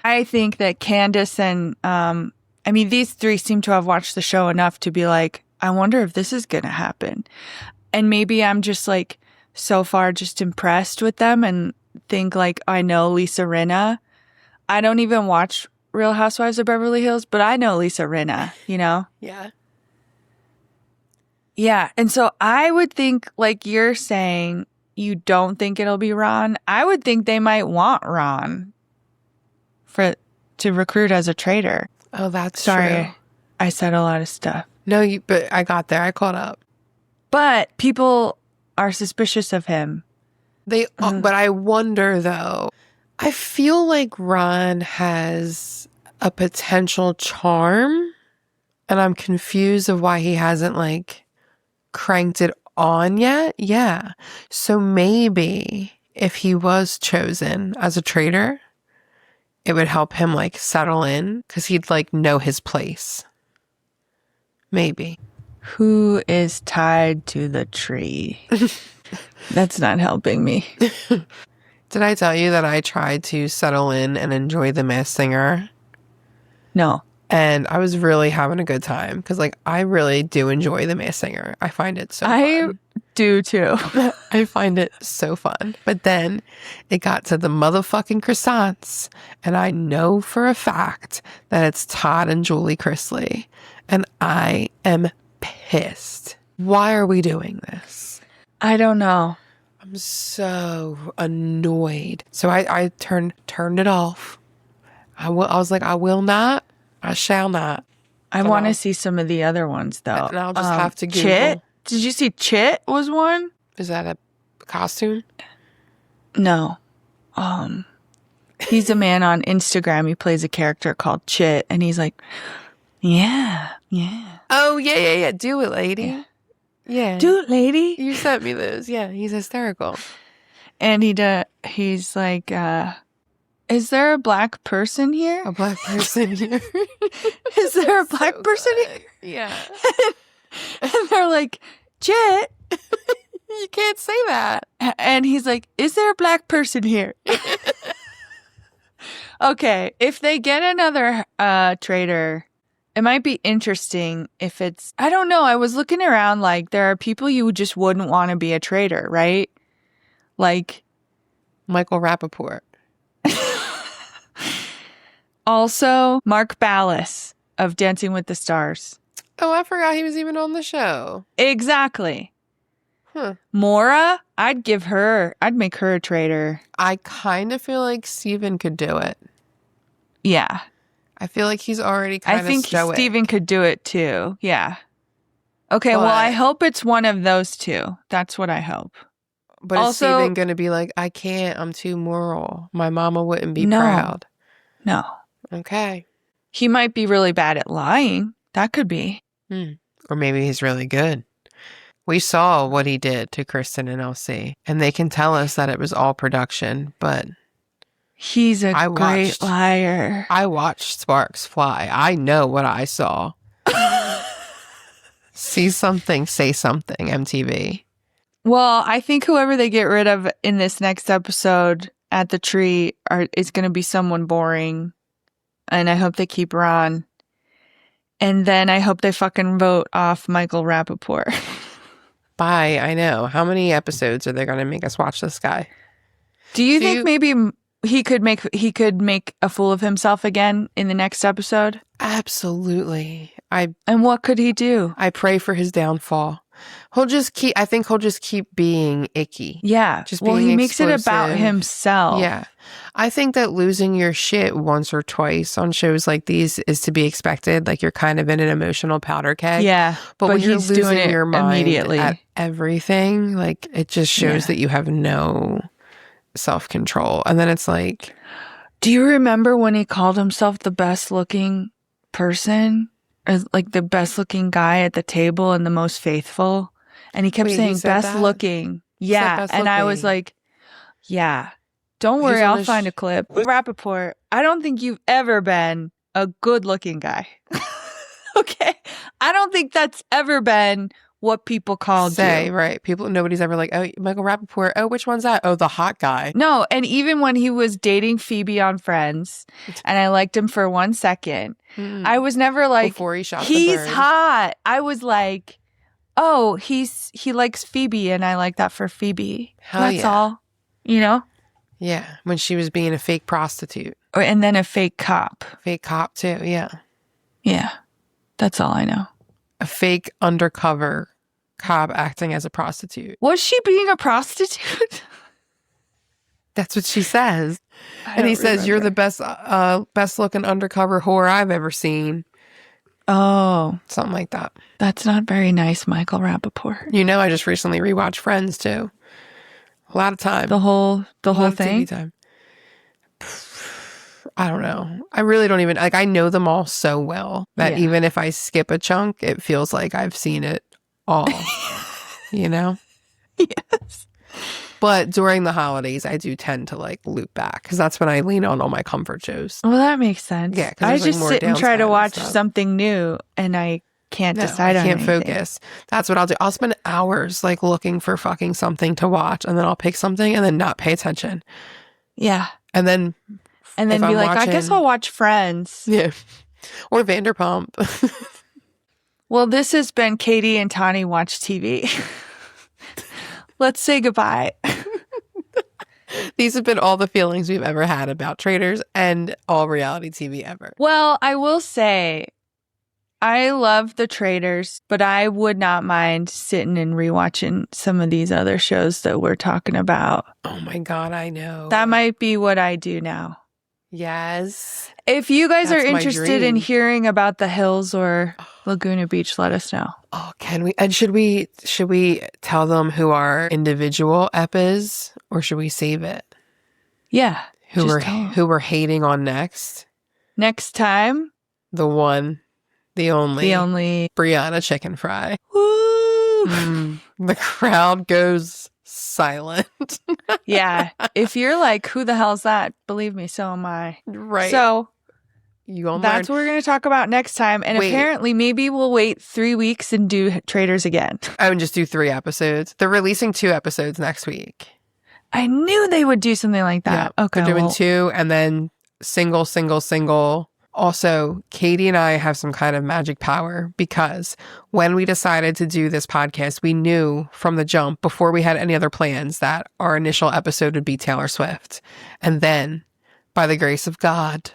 I think that Candace and... I mean, these three seem to have watched the show enough to be like, I wonder if this is going to happen. And maybe I'm just like, so far just impressed with them and think like, I know Lisa Rinna. I don't even watch Real Housewives of Beverly Hills, but I know Lisa Rinna, you know? Yeah. Yeah. And so I would think, like you're saying, you don't think it'll be Ron. I would think they might want Ron to recruit as a traitor. Oh, that's Sorry, true. I said a lot of stuff. No, but I got there. I caught up. But people are suspicious of him. But I wonder though. I feel like Ron has a potential charm, and I'm confused of why he hasn't like cranked it on yet. Yeah. So maybe if he was chosen as a traitor, it would help him like settle in because he'd like know his place. Maybe. Who is tied to the tree? That's not helping me. Did I tell you that I tried to settle in and enjoy The Masked Singer? No. And I was really having a good time because, like, I really do enjoy The Masked Singer. I find it so fun. I do too. I find it so fun. But then it got to the motherfucking croissants, and I know for a fact that it's Todd and Julie Chrisley. And I am pissed. Why are we doing this? I don't know. I'm so annoyed. So I turned it off. I was like, I will not. I shall not. I want to see some of the other ones though. And I'll just have to Google. Chit? Did you see Chit was one? Is that a costume? No. He's a man on Instagram. He plays a character called Chit, and he's like, yeah. Oh, yeah. Do it, lady. Yeah. Do it, lady. You sent me those. Yeah, he's hysterical. And he's like, is there a black person here? A black person here? Is there a black person here? Yeah. And they're like, Chit. You can't say that. And he's like, is there a black person here? Okay, if they get another traitor, it might be interesting if it's, I don't know. I was looking around, like, there are people you just wouldn't want to be a traitor, right? Like Michael Rappaport. Also, Mark Ballas of Dancing with the Stars. Oh, I forgot he was even on the show. Exactly. Huh. Maura, I'd make her a traitor. I kind of feel like Steven could do it. Yeah. I feel like he's already kind of I think stoic. Steven could do it too. Yeah. Okay, well, I hope it's one of those two. That's what I hope. But also, is Steven going to be like, I can't, I'm too moral. My mama wouldn't be proud. No. Okay. He might be really bad at lying. That could be. Or maybe he's really good. We saw what he did to Kristen and LC, and they can tell us that it was all production, but he's a great liar. I watched sparks fly. I know what I saw. See something, say something, MTV. Well, I think whoever they get rid of in this next episode at the tree is going to be someone boring. And I hope they keep Ron. And then I hope they fucking vote off Michael Rappaport. Bye, I know. How many episodes are they going to make us watch this guy? Do you think maybe he could make a fool of himself again in the next episode? Absolutely. And what could he do? I pray for his downfall. I think he'll just keep being icky. Yeah. Just well, being he makes it explosive. about himself. Yeah. I think that losing your shit once or twice on shows like these is to be expected. Like, you're kind of in an emotional powder keg. Yeah. But when you're he's losing doing it your mind immediately at everything, like, it just shows that you have no self-control. And then it's like, do you remember when he called himself the best looking person? Or like the best looking guy at the table and the most faithful? And he kept saying best looking. Yeah. Best and looking. I was like, yeah, don't worry. I'll find a clip. Rappaport, I don't think you've ever been a good looking guy. Okay. I don't think that's ever been what people called you. Right. Nobody's ever like, oh, Michael Rappaport. Oh, which one's that? Oh, the hot guy. No. And even when he was dating Phoebe on Friends and I liked him for 1 second, I was never like, before he shot he's the bird. hot. I was like, oh, he likes Phoebe and I like that for Phoebe. Hell That's yeah. all, you know? Yeah. When she was being a fake prostitute. And then a fake cop. Fake cop too, yeah. Yeah. That's all I know. A fake undercover cop acting as a prostitute. Was she being a prostitute? That's what she says. And he says, "You're the best looking undercover whore I've ever seen." Oh. Something like that. That's not very nice, Michael Rappaport. You know, I just recently rewatched Friends too. A lot of time. The whole thing? TV time. I don't know. I really don't even, like, I know them all so well that even if I skip a chunk, it feels like I've seen it all. You know? Yes. But during the holidays, I do tend to like loop back because that's when I lean on all my comfort shows. Well, that makes sense. Yeah, I just sit and try to watch something new, and I can't decide on anything. I can't focus. That's what I'll do. I'll spend hours like looking for fucking something to watch, and then I'll pick something and then not pay attention. Yeah. And then be like, I guess I'll watch Friends. Yeah. Or Vanderpump. Well, this has been Katie and Tani Watch TV. Let's say goodbye. These have been all the feelings we've ever had about Traitors and all reality TV ever. Well, I will say, I love the Traitors, but I would not mind sitting and rewatching some of these other shows that we're talking about. Oh my God, I know. That might be what I do now. Yes. If you guys That's are my interested in dream. hearing about the Hills or Laguna Beach, let us know. Oh, can we? And should we tell them who our individual ep is, or should we save it? Yeah. Who we're hating on next? Next time, the one, the only Brianna Chicken Fry. Woo! The crowd goes silent. Yeah. If you're like, who the hell's that? Believe me, so am I. Right. So that's what we're going to talk about next time. And apparently maybe we'll wait 3 weeks and do Traitors again. I would just do 3 episodes. They're releasing 2 episodes next week. I knew they would do something like that. Yeah, okay. They're doing 2 and then single. Also, Katie and I have some kind of magic power because when we decided to do this podcast, we knew from the jump, before we had any other plans, that our initial episode would be Taylor Swift. And then, by the grace of God,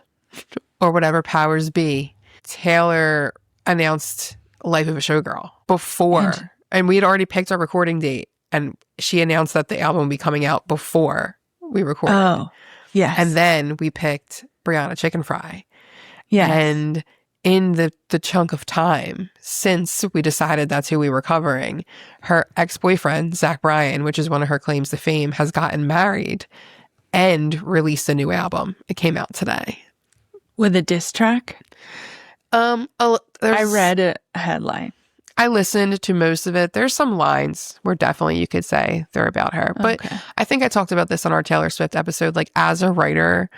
or whatever powers be, Taylor announced Life of a Showgirl before. And we had already picked our recording date. And she announced that the album would be coming out before we recorded. Oh, yes. And then we picked Brianna Chicken Fry. Yeah. And in the chunk of time since we decided that's who we were covering, her ex-boyfriend, Zach Bryan, which is one of her claims to fame, has gotten married and released a new album. It came out today. With a diss track? I read a headline. I listened to most of it. There's some lines where definitely you could say they're about her. But I think I talked about this on our Taylor Swift episode. Like, as a writer,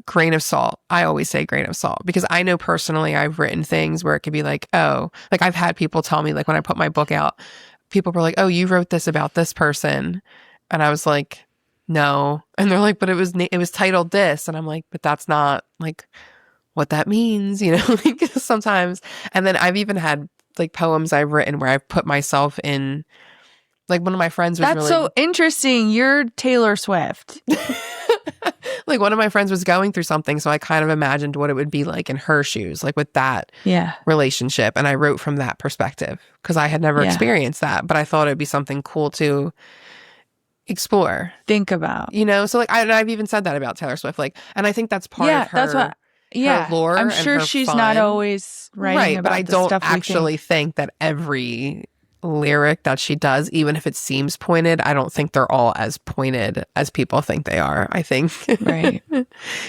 grain of salt. I always say grain of salt because I know personally I've written things where it could be like, oh, like I've had people tell me, like when I put my book out, people were like, oh, you wrote this about this person. And I was like, no. And they're like, but it was titled this. And I'm like, but that's not like what that means, you know, like sometimes. And then I've even had like poems I've written where I've put myself in, like one of my friends was That's so interesting. You're Taylor Swift. Like one of my friends was going through something, so I kind of imagined what it would be like in her shoes, like with that relationship. And I wrote from that perspective because I had never experienced that, but I thought it'd be something cool to explore. Think about. You know, so like I've even said that about Taylor Swift. Like, and I think that's part of her. That's what. Yeah, her lore. I'm sure and her she's fun. not always writing about but I the don't stuff actually think that every lyric that she does, even if it seems pointed, I don't think they're all as pointed as people think they are. I think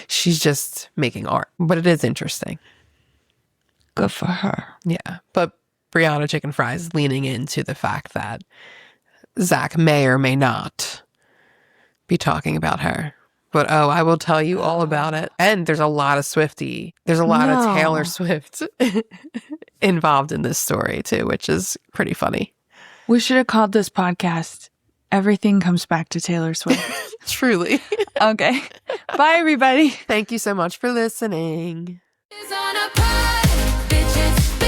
she's just making art, but it is interesting. Good for her. Yeah, but Brianna Chicken Fry is leaning into the fact that Zach may or may not be talking about her. But I will tell you all about it. And there's a lot of Swiftie. There's a lot of Taylor Swift involved in this story too, which is pretty funny. We should have called this podcast Everything Comes Back to Taylor Swift. Truly. Okay. Bye, everybody. Thank you so much for listening. On a pod, bitches.